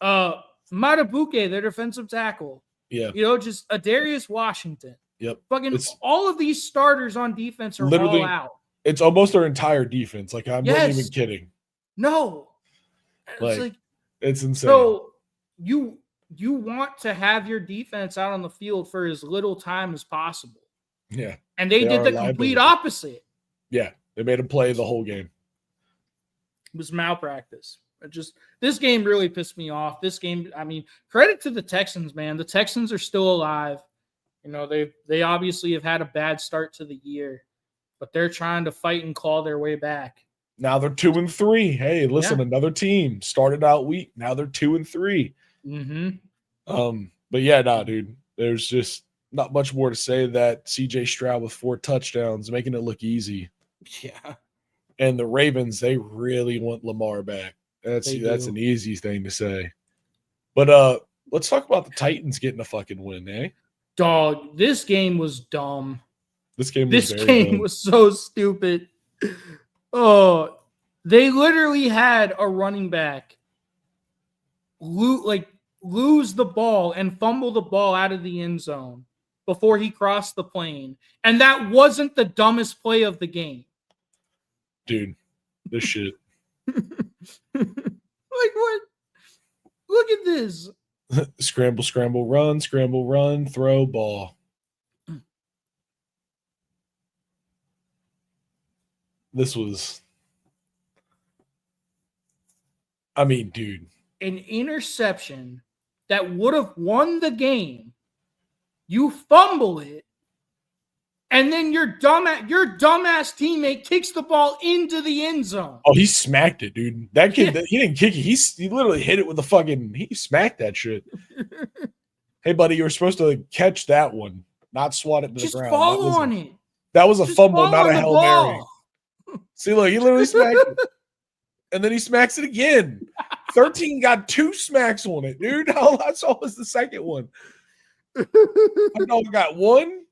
Matabuke, their defensive tackle. Yeah. Just Adarius Washington. Yep. Fucking all of these starters on defense are literally all out. It's almost their entire defense. Like, I'm not even kidding. No. It's it's insane. So you want to have your defense out on the field for as little time as possible. Yeah. And they did the complete opposite. Yeah. They made them play the whole game. It was malpractice. This game really pissed me off. This game, I mean, credit to the Texans, man. The Texans are still alive. They obviously have had a bad start to the year, but they're trying to fight and claw their way back. Now they're 2-3. Hey, listen, another team started out weak. Now they're 2-3. Mm-hmm. But yeah, dude. There's just not much more to say. That CJ Stroud with 4 touchdowns, making it look easy. Yeah. And the Ravens, they really want Lamar back. That's an easy thing to say. But let's talk about the Titans getting a fucking win, eh? Dog, this game was dumb. This game was so stupid. Oh, they literally had a running back lose the ball and fumble the ball out of the end zone before he crossed the plane. And that wasn't the dumbest play of the game. Dude, this shit. What? Look at this. Scramble, scramble, run, throw, ball. This was, I mean, dude. An interception that would have won the game. You fumble it, and then your dumbass teammate kicks the ball into the end zone. Oh, he smacked it, dude. That kid, he didn't kick it. He literally hit it with he smacked that shit. Hey, buddy, you were supposed to catch that one, not swat it to the ground. Fall on it. That was a fumble, not a Hail Mary. See, look, he literally smacked it. And then he smacks it again. 13 got 2 smacks on it, dude. All I saw was the second one. I know I got 1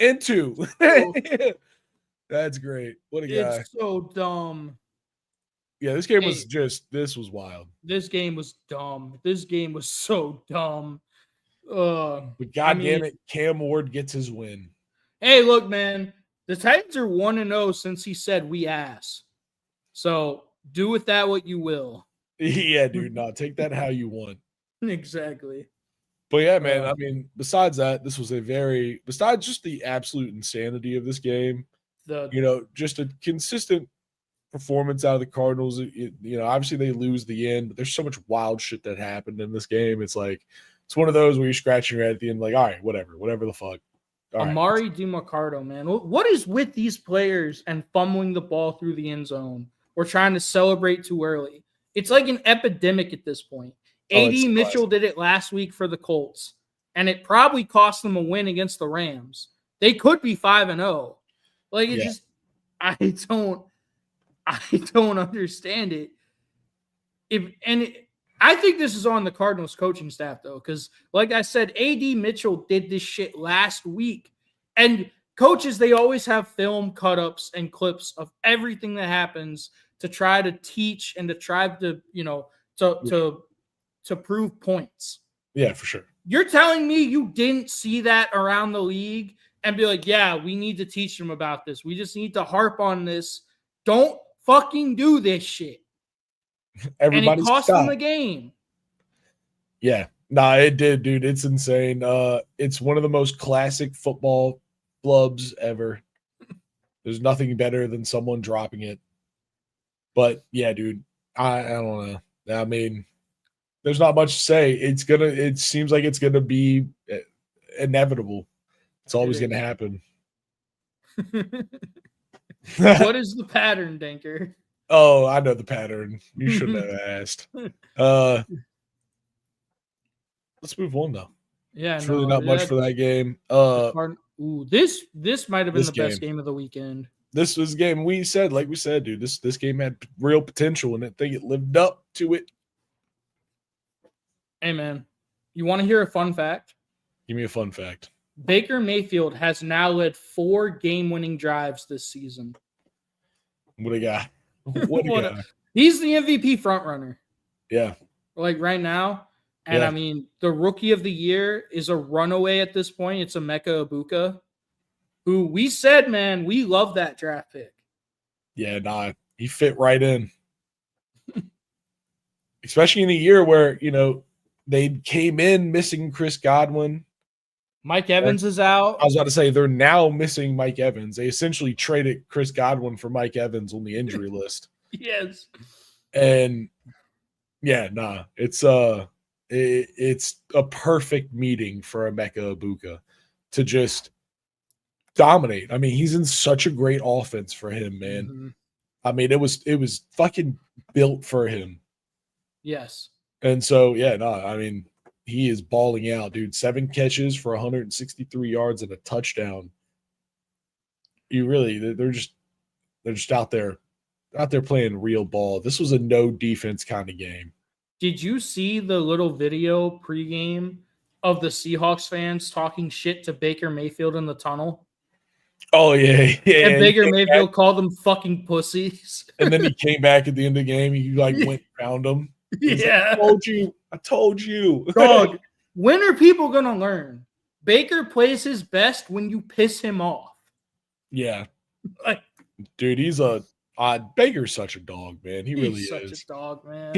and 2. That's great. What a guy. It's so dumb. Yeah, this game was wild. This game was dumb. This game was so dumb. But goddamn it, Cam Ward gets his win. Hey, look, man. The Titans are 1-0 since he said we ass. So do with that what you will. Yeah, dude. No, take that how you want. Exactly. But yeah, man, I mean, besides that, this was besides just the absolute insanity of this game, just a consistent performance out of the Cardinals. Obviously they lose the end, but there's so much wild shit that happened in this game. It's one of those where you're scratching your head at the end, like, all right, whatever the fuck. Amari DiMarcardo, man. What is with these players and fumbling the ball through the end zone or trying to celebrate too early? It's like an epidemic at this point. A.D. Mitchell did it last week for the Colts, and it probably cost them a win against the Rams. They could be 5-0. I don't understand it. I think this is on the Cardinals coaching staff, though, because like I said, A.D. Mitchell did this shit last week. And coaches, they always have film cut-ups and clips of everything that happens to try to teach and to try to, to prove points. Yeah, for sure. You're telling me you didn't see that around the league and be like, yeah, we need to teach them about this. We just need to harp on this. Don't fucking do this shit. And it cost them the game. Yeah. Nah, it did, dude. It's insane. It's one of the most classic football flubs ever. There's nothing better than someone dropping it. But yeah, dude, I don't know. I mean, there's not much to say. It seems like it's gonna be inevitable. It's always gonna happen. What is the pattern, Denker? Oh, I know the pattern. You shouldn't have asked. Let's move on though. Yeah, it's really not much for that game. Ooh, this might have been This the best game. game of the weekend. This was a game we said, dude, this game had real potential, and I think it lived up to it. Hey, man, you want to hear a fun fact? Give me a fun fact. Baker Mayfield has now led 4 game-winning drives this season. What a guy. What a guy. He's the MVP frontrunner. Yeah. Like right now. And Yeah. I mean, the rookie of the year is a runaway at this point. It's Emeka Egbuka, who we said, man, we love that draft pick. Yeah, nah, he fit right in. Especially in a year where, they came in missing Chris Godwin. Mike Evans is out. I was about to say they're now missing Mike Evans. They essentially traded Chris Godwin for Mike Evans on the injury list. Yes. And yeah, nah, it's a perfect meeting for Emeka Egbuka to just dominate. I mean, he's in such a great offense for him, man. Mm-hmm. I mean, it was fucking built for him. Yes. And so, yeah, no, I mean, he is balling out, dude. 7 catches for 163 yards and a touchdown. They're just out there playing real ball. This was a no defense kind of game. Did you see the little video pregame of the Seahawks fans talking shit to Baker Mayfield in the tunnel? Oh, yeah. And Baker Mayfield called them fucking pussies. And then he came back at the end of the game. He went around them. Yeah. Like, I told you. Dog, when are people going to learn? Baker plays his best when you piss him off. Yeah. Like, dude, Baker's such a dog, man. He really is. Such a dog, man.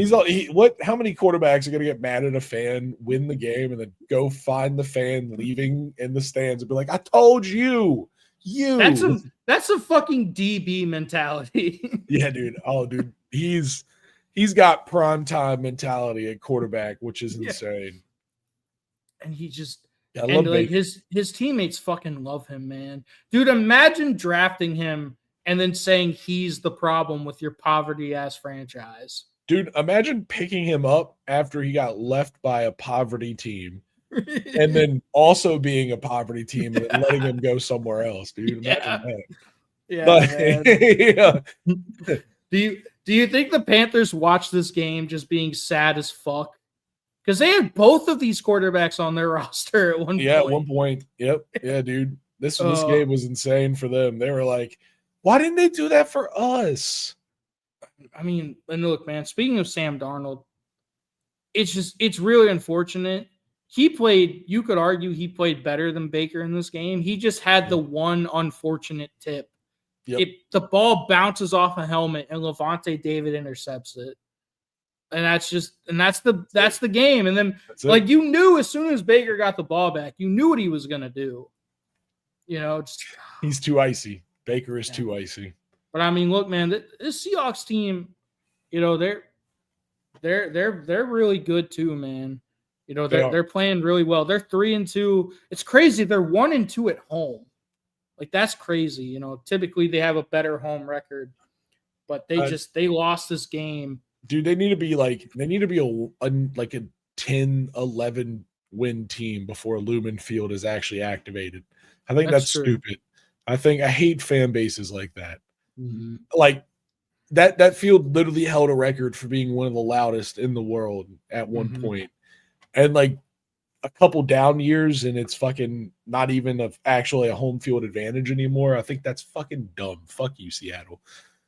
How many quarterbacks are going to get mad at a fan, win the game, and then go find the fan leaving in the stands and be like, I told you. That's a fucking DB mentality. Yeah, dude. Oh, dude. He's got prime time mentality at quarterback, which is insane. And he just his teammates fucking love him, man. Dude, imagine drafting him and then saying he's the problem with your poverty ass franchise. Dude, imagine picking him up after he got left by a poverty team. And then also being a poverty team and letting him go somewhere else, dude. Imagine that. Yeah. Do you think the Panthers watched this game just being sad as fuck? Because they had both of these quarterbacks on their roster at one point. Yeah, at one point. Yep. Yeah, dude. This game was insane for them. They were like, why didn't they do that for us? I mean, and look, man, speaking of Sam Darnold, it's really unfortunate. You could argue he played better than Baker in this game. He just had the one unfortunate tip. Yep. The ball bounces off a helmet and Levante David intercepts it. And that's the game. And then you knew as soon as Baker got the ball back, you knew what he was going to do. He's too icy. Baker is too icy. But I mean, look, man, this Seahawks team, they're really good too, man. They're playing really well. They're 3-2. It's crazy. They're 1-2 at home. Like, that's crazy. Typically they have a better home record, but they lost this game. Dude, they need to be a 10-11 win team before Lumen Field is actually activated. I think that's stupid. I hate fan bases like that. Mm-hmm. Like that field literally held a record for being one of the loudest in the world at one point. And like a couple down years and it's fucking not even actually a home field advantage anymore. I think that's fucking dumb. Fuck you, Seattle.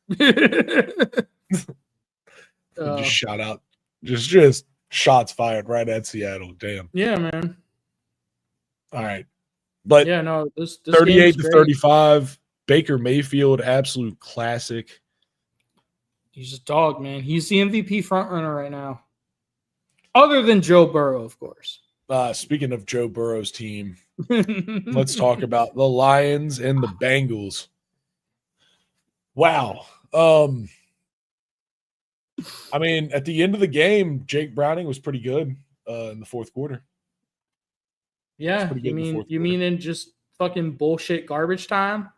Just shout out. Just shots fired right at Seattle. Damn. Yeah, man. All right. But yeah, no, this 38-35, Baker Mayfield, absolute classic. He's a dog, man. He's the MVP frontrunner right now. Other than Joe Burrow, of course. Speaking of Joe Burrow's team, let's talk about the Lions and the Bengals. Wow. I mean, at the end of the game, Jake Browning was pretty good in the fourth quarter. Yeah, you mean in just fucking bullshit garbage time?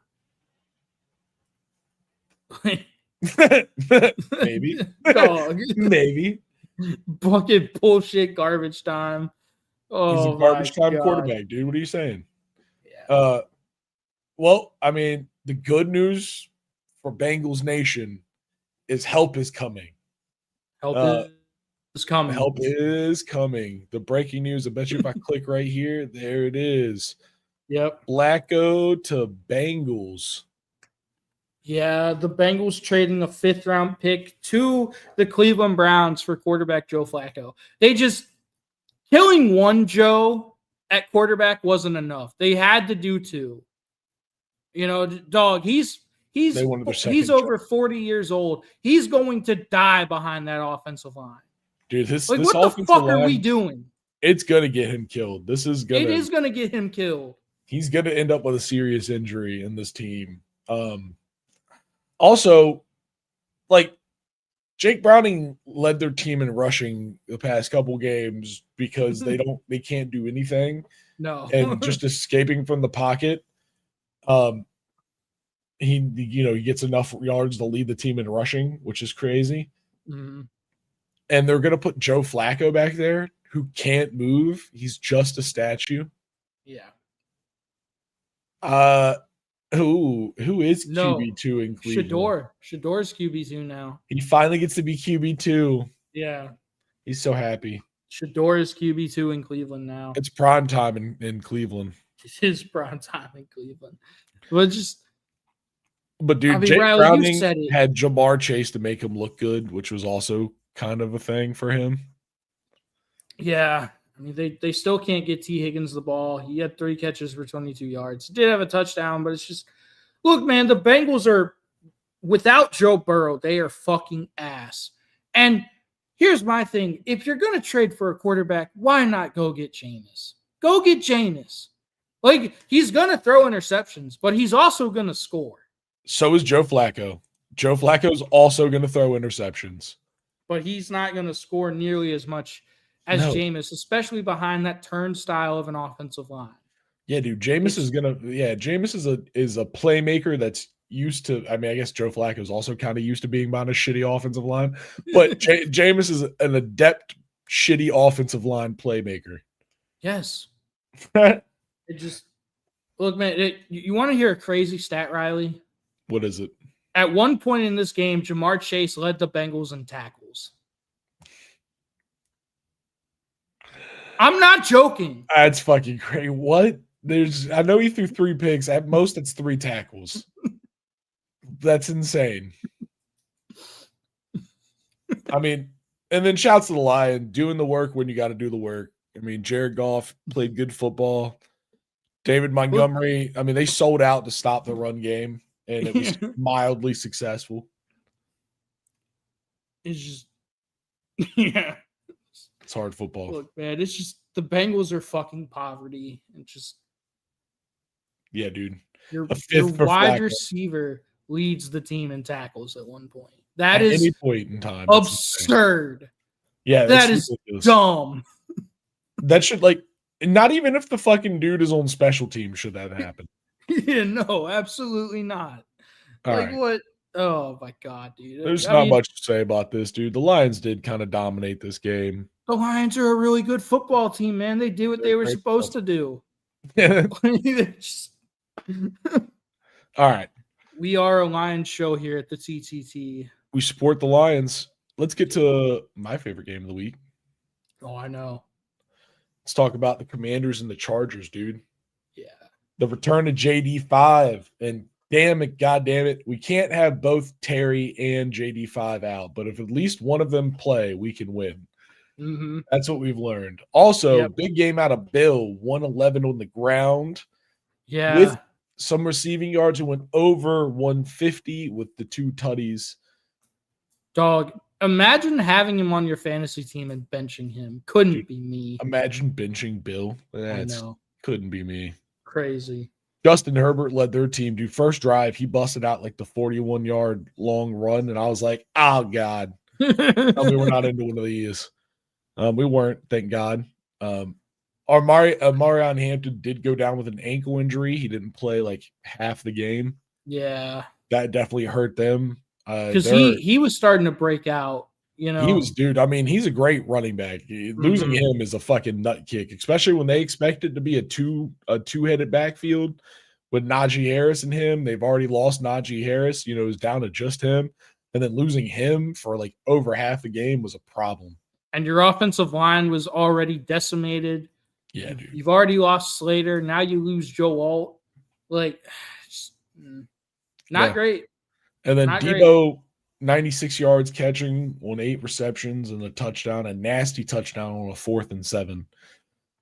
Maybe. Dog. Maybe. Bucket bullshit garbage time. Oh, he's a garbage time quarterback, dude. What are you saying? Yeah. Well, I mean, the good news for Bengals Nation is help is coming. Help Uh, is coming. Help is coming. The breaking news, I bet you if I click right here, there it is. Yep. Flacco to Bengals. Yeah, the Bengals trading a 5th-round pick to the Cleveland Browns for quarterback Joe Flacco. They just killing one Joe at quarterback wasn't enough. They had to do 2. You know, dog, he's They wanted their second over Joe. 40 years old. He's going to die behind that offensive line. Dude, this Like, this what the offensive fuck line, are we doing? it's gonna get him killed. It is gonna get him killed. He's gonna end up with a serious injury in this team. Also, like Jake Browning led their team in rushing the past couple games because they can't do anything. No. And just escaping from the pocket. He gets enough yards to lead the team in rushing, which is crazy. Mm-hmm. And they're gonna put Joe Flacco back there, who can't move. He's just a statue. Yeah. Who is No. QB2 in Cleveland? Shador's QB2 now. He finally gets to be QB2. Yeah. He's so happy. Shador is QB2 in Cleveland now. It's prime time in Cleveland. It is prime time in Cleveland. But dude, Jake Riley, Browning you said it. had Jamar Chase to make him look good, which was also kind of a thing for him. Yeah. I mean, they still can't get T. Higgins the ball. He had 3 catches for 22 yards. He did have a touchdown, but it's just, look, man, the Bengals are, without Joe Burrow, they are fucking ass. And here's my thing. If you're going to trade for a quarterback, why not go get Jameis? Go get Jameis. Like, he's going to throw interceptions, but he's also going to score. So is Joe Flacco. Joe Flacco's also going to throw interceptions. But he's not going to score nearly as much as Jameis, especially behind that turnstile of an offensive line. Yeah, dude. Jameis is a playmaker that's used to. I mean, I guess Joe Flacco is also kind of used to being behind a shitty offensive line, but Jameis is an adept shitty offensive line playmaker. Yes. Look, man. You want to hear a crazy stat, Riley? What is it? At one point in this game, Jamar Chase led the Bengals in tackles. I'm not joking. That's fucking crazy. What? I know he threw 3 picks. At most, it's 3 tackles. That's insane. I mean, and then shouts to the Lion, doing the work when you got to do the work. I mean, Jared Goff played good football. David Montgomery, I mean, they sold out to stop the run game, and it was mildly successful. It's just, yeah. It's hard football. Look, man, it's just the Bengals are fucking poverty. And just, yeah, dude. Your Flacco. wide receiver leads the team in tackles at one point. That at is any point in time. absurd. Yeah, that is ridiculous. Dumb. That should not even if the fucking dude is on special teams should that happen. Yeah, no, absolutely not. All right. What? Oh my god, dude. There's not much to say about this, dude. The Lions did kind of dominate this game. The Lions are a really good football team, man. They do what they were supposed to do. All right. We are a Lions show here at the TTT. We support the Lions. Let's get to my favorite game of the week. Oh, I know. Let's talk about the Commanders and the Chargers, dude. Yeah. The return of JD5. And damn it, God damn it, we can't have both Terry and JD5 out. But if at least one of them play, we can win. Mm-hmm. That's what we've learned. Also, big game out of Bill, 111 on the ground. Yeah. With some receiving yards who went over 150 with the 2 tutties. Dog, imagine having him on your fantasy team and benching him. Couldn't be me. Imagine benching Bill. I know. Couldn't be me. Crazy. Justin Herbert led their team. Dude, first drive, he busted out like the 41-yard long run, and I was like, oh, God. Tell me we're not into one of these. We weren't, thank God. Marion Hampton did go down with an ankle injury. He didn't play like half the game. Yeah. That definitely hurt them. Because he was starting to break out, you know. He was, dude. I mean, he's a great running back. Losing him is a fucking nut kick, especially when they expect it to be a two-headed backfield. with Najee Harris and him. They've already lost Najee Harris, it was down to just him. And then losing him for like over half a game was a problem. And your offensive line was already decimated. Yeah, dude. You've already lost Slater. Now you lose Joe Alt. Like, not great. And then Not Debo, 96 yards catching on 8 receptions and a touchdown, a nasty touchdown on a 4th and 7.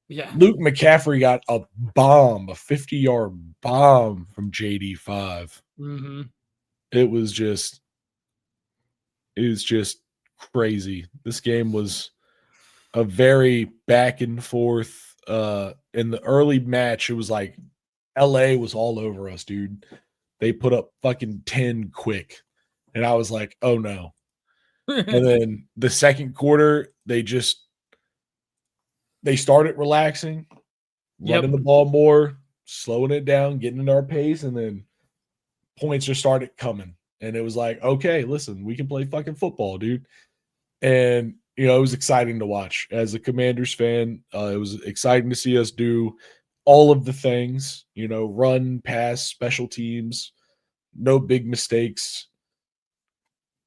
Yeah. Luke McCaffrey got a 50-yard bomb from JD5. Mm-hmm. It was just crazy. This game was a very back and forth. In the early match, it was like LA was all over us, dude. They put up fucking 10 quick. And I was like, oh no. And then the second quarter, they started relaxing, running the ball more, slowing it down, getting into our pace, and then points just started coming. And it was like, okay, listen, we can play fucking football, dude. And, it was exciting to watch. As a Commanders fan, it was exciting to see us do all of the things, run, pass, special teams, no big mistakes.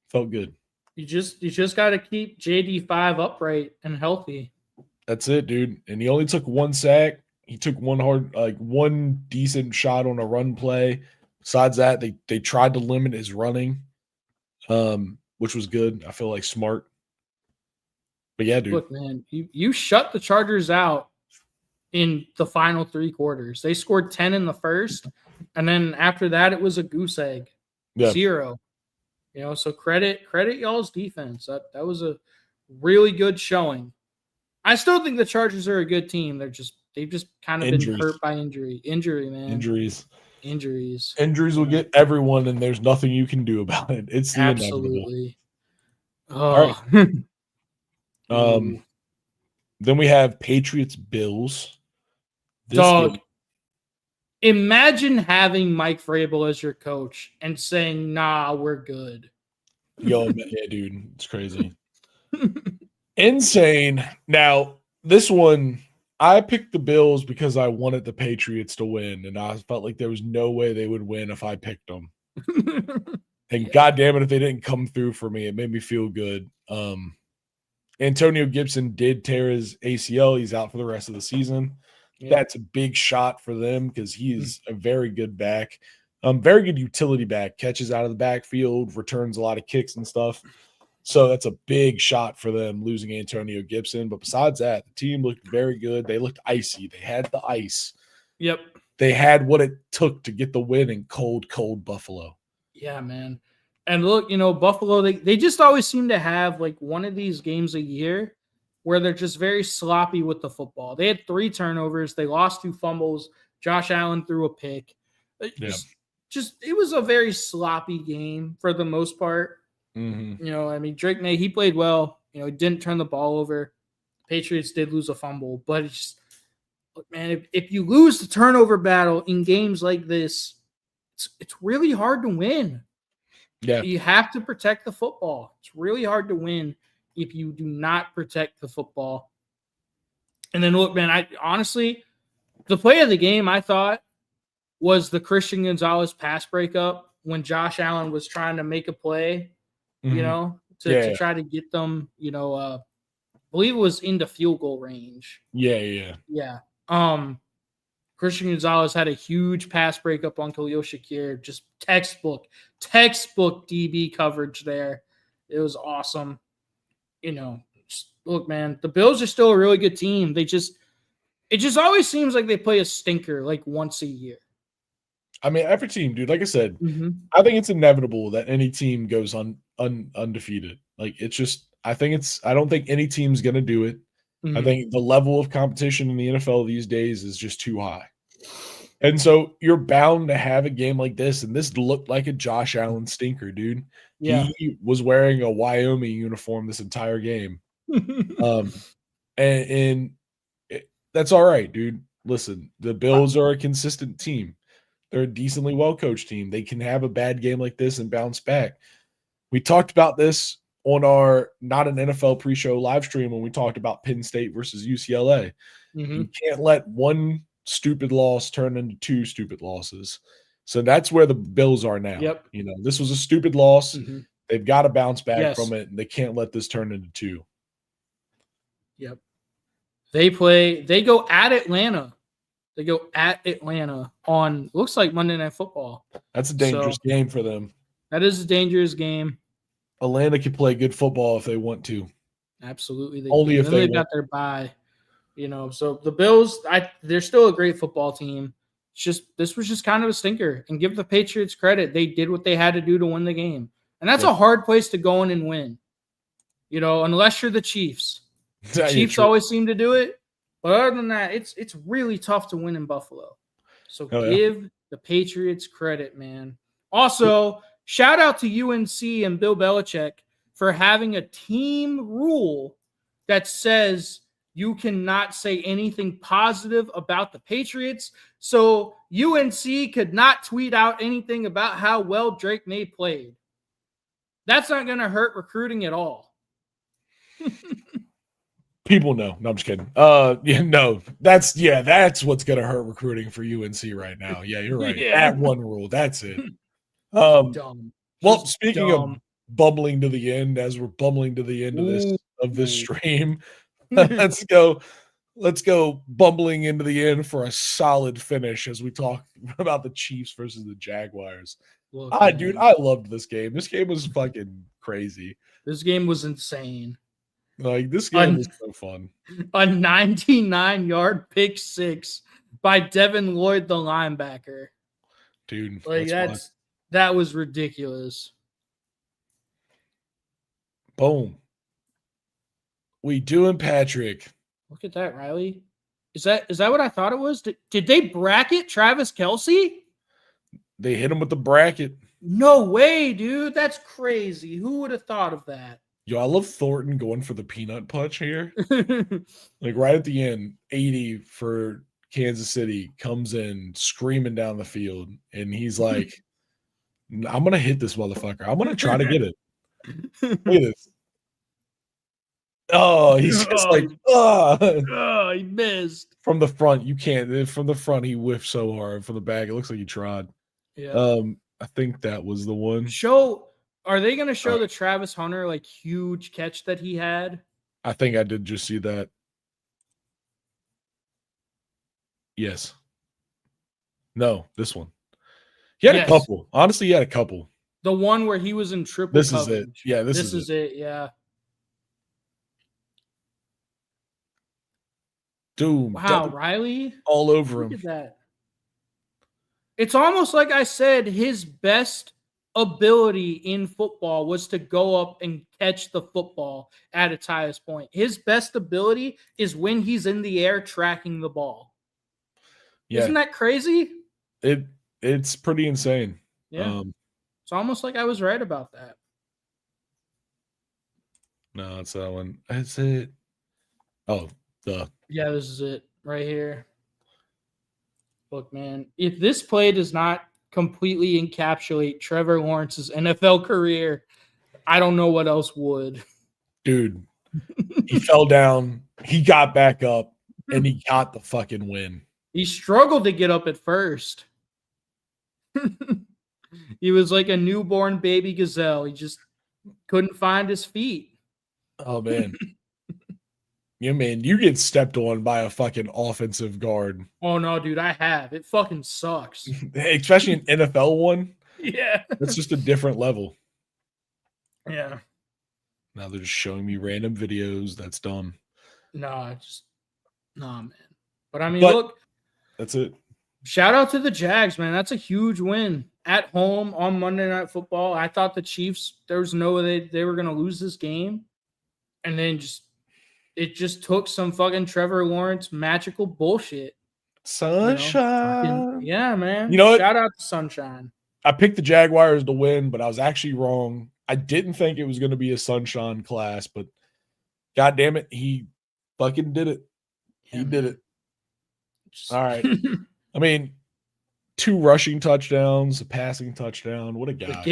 Felt good. You just got to keep JD5 upright and healthy. That's it, dude. And he only took 1 sack. He took one decent shot on a run play. Besides that, they tried to limit his running, which was good. I feel like smart. But yeah, dude. Look, man, you shut the Chargers out in the final 3 quarters. They scored 10 in the first, and then after that, it was a goose egg. Yeah. 0. So credit y'all's defense. That was a really good showing. I still think the Chargers are a good team. They've just kind of been hurt by injury. Injury, man. Injuries will get everyone, and there's nothing you can do about it. It's the absolutely. All right. Then we have Patriots Bills. Dog. Imagine having Mike Vrabel as your coach and saying, "Nah, we're good." Yo, yeah, dude, it's crazy. Insane. Now, this one, I picked the Bills because I wanted the Patriots to win, and I felt like there was no way they would win if I picked them. And goddamn it, if they didn't come through for me, it made me feel good. Antonio Gibson did tear his ACL. He's out for the rest of the season. Yeah. That's a big shot for them because he is a very good back. Very good utility back. Catches out of the backfield, returns a lot of kicks and stuff. So that's a big shot for them losing Antonio Gibson. But besides that, the team looked very good. They looked icy. They had the ice. Yep. They had what it took to get the win in cold, cold Buffalo. Yeah, man. And look, Buffalo, they just always seem to have like one of these games a year where they're just very sloppy with the football. They had 3 turnovers. They lost 2 fumbles. Josh Allen threw a pick. Yeah. It was a very sloppy game for the most part. Mm-hmm. Drake May, he played well. He didn't turn the ball over. Patriots did lose a fumble, but it's just, look, man, if you lose the turnover battle in games like this, it's really hard to win. Yeah. You have to protect the football. It's really hard to win if you do not protect the football. And then look, man, I honestly, the play of the game I thought was the Christian Gonzalez pass breakup when Josh Allen was trying to make a play, to try to get them, I believe it was into field goal range. Yeah. Christian Gonzalez had a huge pass breakup on Khalil Shakir. Just textbook DB coverage there. It was awesome. Look, man, the Bills are still a really good team. It just always seems like they play a stinker like once a year. Every team, dude, like I said, I think it's inevitable that any team goes undefeated. Like, it's just, I don't think any team's going to do it. I think the level of competition in the NFL these days is just too high. And so you're bound to have a game like this, and this looked like a Josh Allen stinker, dude. Yeah. He was wearing a Wyoming uniform this entire game. And that's all right, dude. Listen, the Bills are a consistent team. They're a decently well-coached team. They can have a bad game like this and bounce back. We talked about this on our Not an NFL pre-show live stream when we talked about Penn State versus UCLA. You can't let one stupid loss turned into 2 stupid losses. So that's where the Bills are now. Yep. This was a stupid loss. Mhm. They've got to bounce back Yes. from it, and they can't let this turn into 2. Yep. They go at Atlanta. They go at Atlanta on, looks like Monday Night Football. That's a dangerous game for them. That is a dangerous game. Atlanta can play good football if they want to. Absolutely. Only if they've got their bye. So the Bills, they're still a great football team. This was just kind of a stinker. And give the Patriots credit. They did what they had to do to win the game. And that's a hard place to go in and win. Unless you're the Chiefs. The Chiefs always seem to do it. But other than that, it's really tough to win in Buffalo. So give the Patriots credit, man. Also, shout out to UNC and Bill Belichick for having a team rule that says you cannot say anything positive about the Patriots. So UNC could not tweet out anything about how well Drake May played. That's not going to hurt recruiting at all. People know. No, I'm just kidding. That's what's gonna hurt recruiting for UNC right now. Yeah, you're right. That one rule. That's it. Dumb. Well, speaking of bubbling to the end, as we're bubbling to the end of this stream, let's go bumbling into the end for a solid finish as we talk about the Chiefs versus the Jaguars. Dude, I loved this game. This game was fucking crazy. This game was insane. Like, this game was so fun. A 99-yard pick six by Devin Lloyd, the linebacker. Dude, like that was ridiculous. Boom. We doing Patrick. Look at that, Riley. Is that what I thought it was? Did they bracket Travis Kelce? They hit him with the bracket. No way, dude. That's crazy. Who would have thought of that? Yo, I love Thornton going for the peanut punch here. Like right at the end, 80 for Kansas City comes in screaming down the field, and he's like, I'm going to hit this motherfucker. I'm going to try to get it. Look at this. Oh, he's just like, he missed. From the front, you can't. From the front, he whiffed so hard. From the back, it looks like he tried. Yeah. I think that was the one. Are they going to show the Travis Hunter like huge catch that he had? I think I did just see that. Yes. No, this one. He had a couple. Honestly, he had a couple. The one where he was in triple coverage. This is it. Yeah, this is it. Yeah. Dude. Wow, Riley. All over him. Look at that. It's almost like I said, his best ability in football was to go up and catch the football at its highest point. His best ability is when he's in the air tracking the ball. Yeah. Isn't that crazy? It's pretty insane. Yeah. It's almost like I was right about that. No, it's that one. That's it. Oh, yeah, this is it right here. Look, man, if this play does not completely encapsulate Trevor Lawrence's NFL career, I don't know what else would. Dude, he fell down, he got back up, and he got the fucking win. He struggled to get up at first. He was like a newborn baby gazelle. He just couldn't find his feet. Oh, man. Yeah, man, you get stepped on by a fucking offensive guard. Oh, no, dude, I have. It fucking sucks. Especially an NFL one. Yeah. That's just a different level. Yeah. Now they're just showing me random videos. That's dumb. Nah, man. But, I mean, look. That's it. Shout out to the Jags, man. That's a huge win at home on Monday Night Football. I thought the Chiefs, there was no way they were going to lose this game. And then it just took some fucking Trevor Lawrence magical bullshit. Sunshine. Yeah, man. You know what? Shout out to Sunshine. I picked the Jaguars to win, but I was actually wrong. I didn't think it was going to be a Sunshine class, but God damn it, he fucking did it. He did it. All right. I mean, 2 rushing touchdowns, a passing touchdown. What a guy.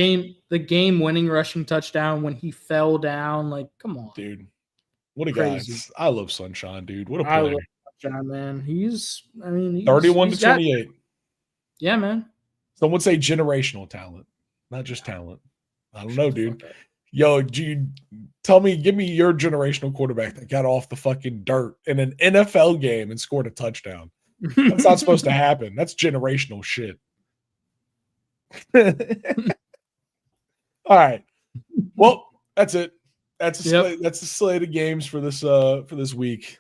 The game-winning rushing touchdown when he fell down. Like, come on. Dude. What a Crazy guy. I love Sunshine, dude. What a player. touchdown, man. He's 31 to he's got- 28. yeah, man. Some would say generational talent, not just talent. I don't know, Shut the dude. fuck up. Yo, give me your generational quarterback that got off the fucking dirt in an NFL game and scored a touchdown. That's not supposed to happen. That's generational shit. All right. Well, that's it. That's the slate of games for this week.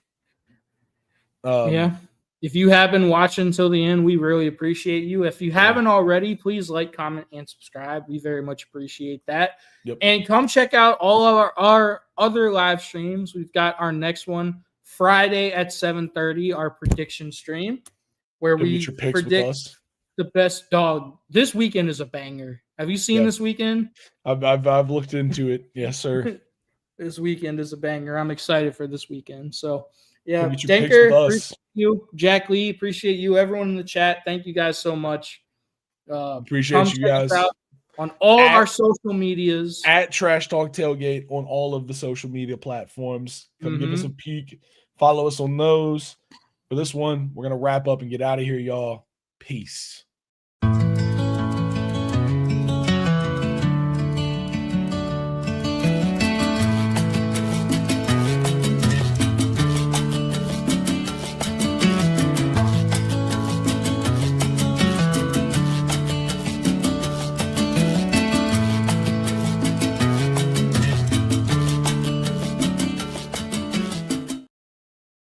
Yeah. If you have been watching until the end, we really appreciate you. If you haven't already, please like, comment, and subscribe. We very much appreciate that. Yep. And come check out all of our other live streams. We've got our next one Friday at 7:30, our prediction stream, where we predict the best dog. This weekend is a banger. Have you seen this weekend? I've looked into it. Yes, sir. This weekend is a banger. I'm excited for this weekend. So, yeah, Get your picks Denker, with us. appreciate you. Jack Lee, appreciate you. Everyone in the chat, thank you guys so much. Appreciate you guys on all our social medias at Trash Talk Tailgate on all of the social media platforms. Come give us a peek. Follow us on those. For this one, we're gonna wrap up and get out of here, y'all. Peace.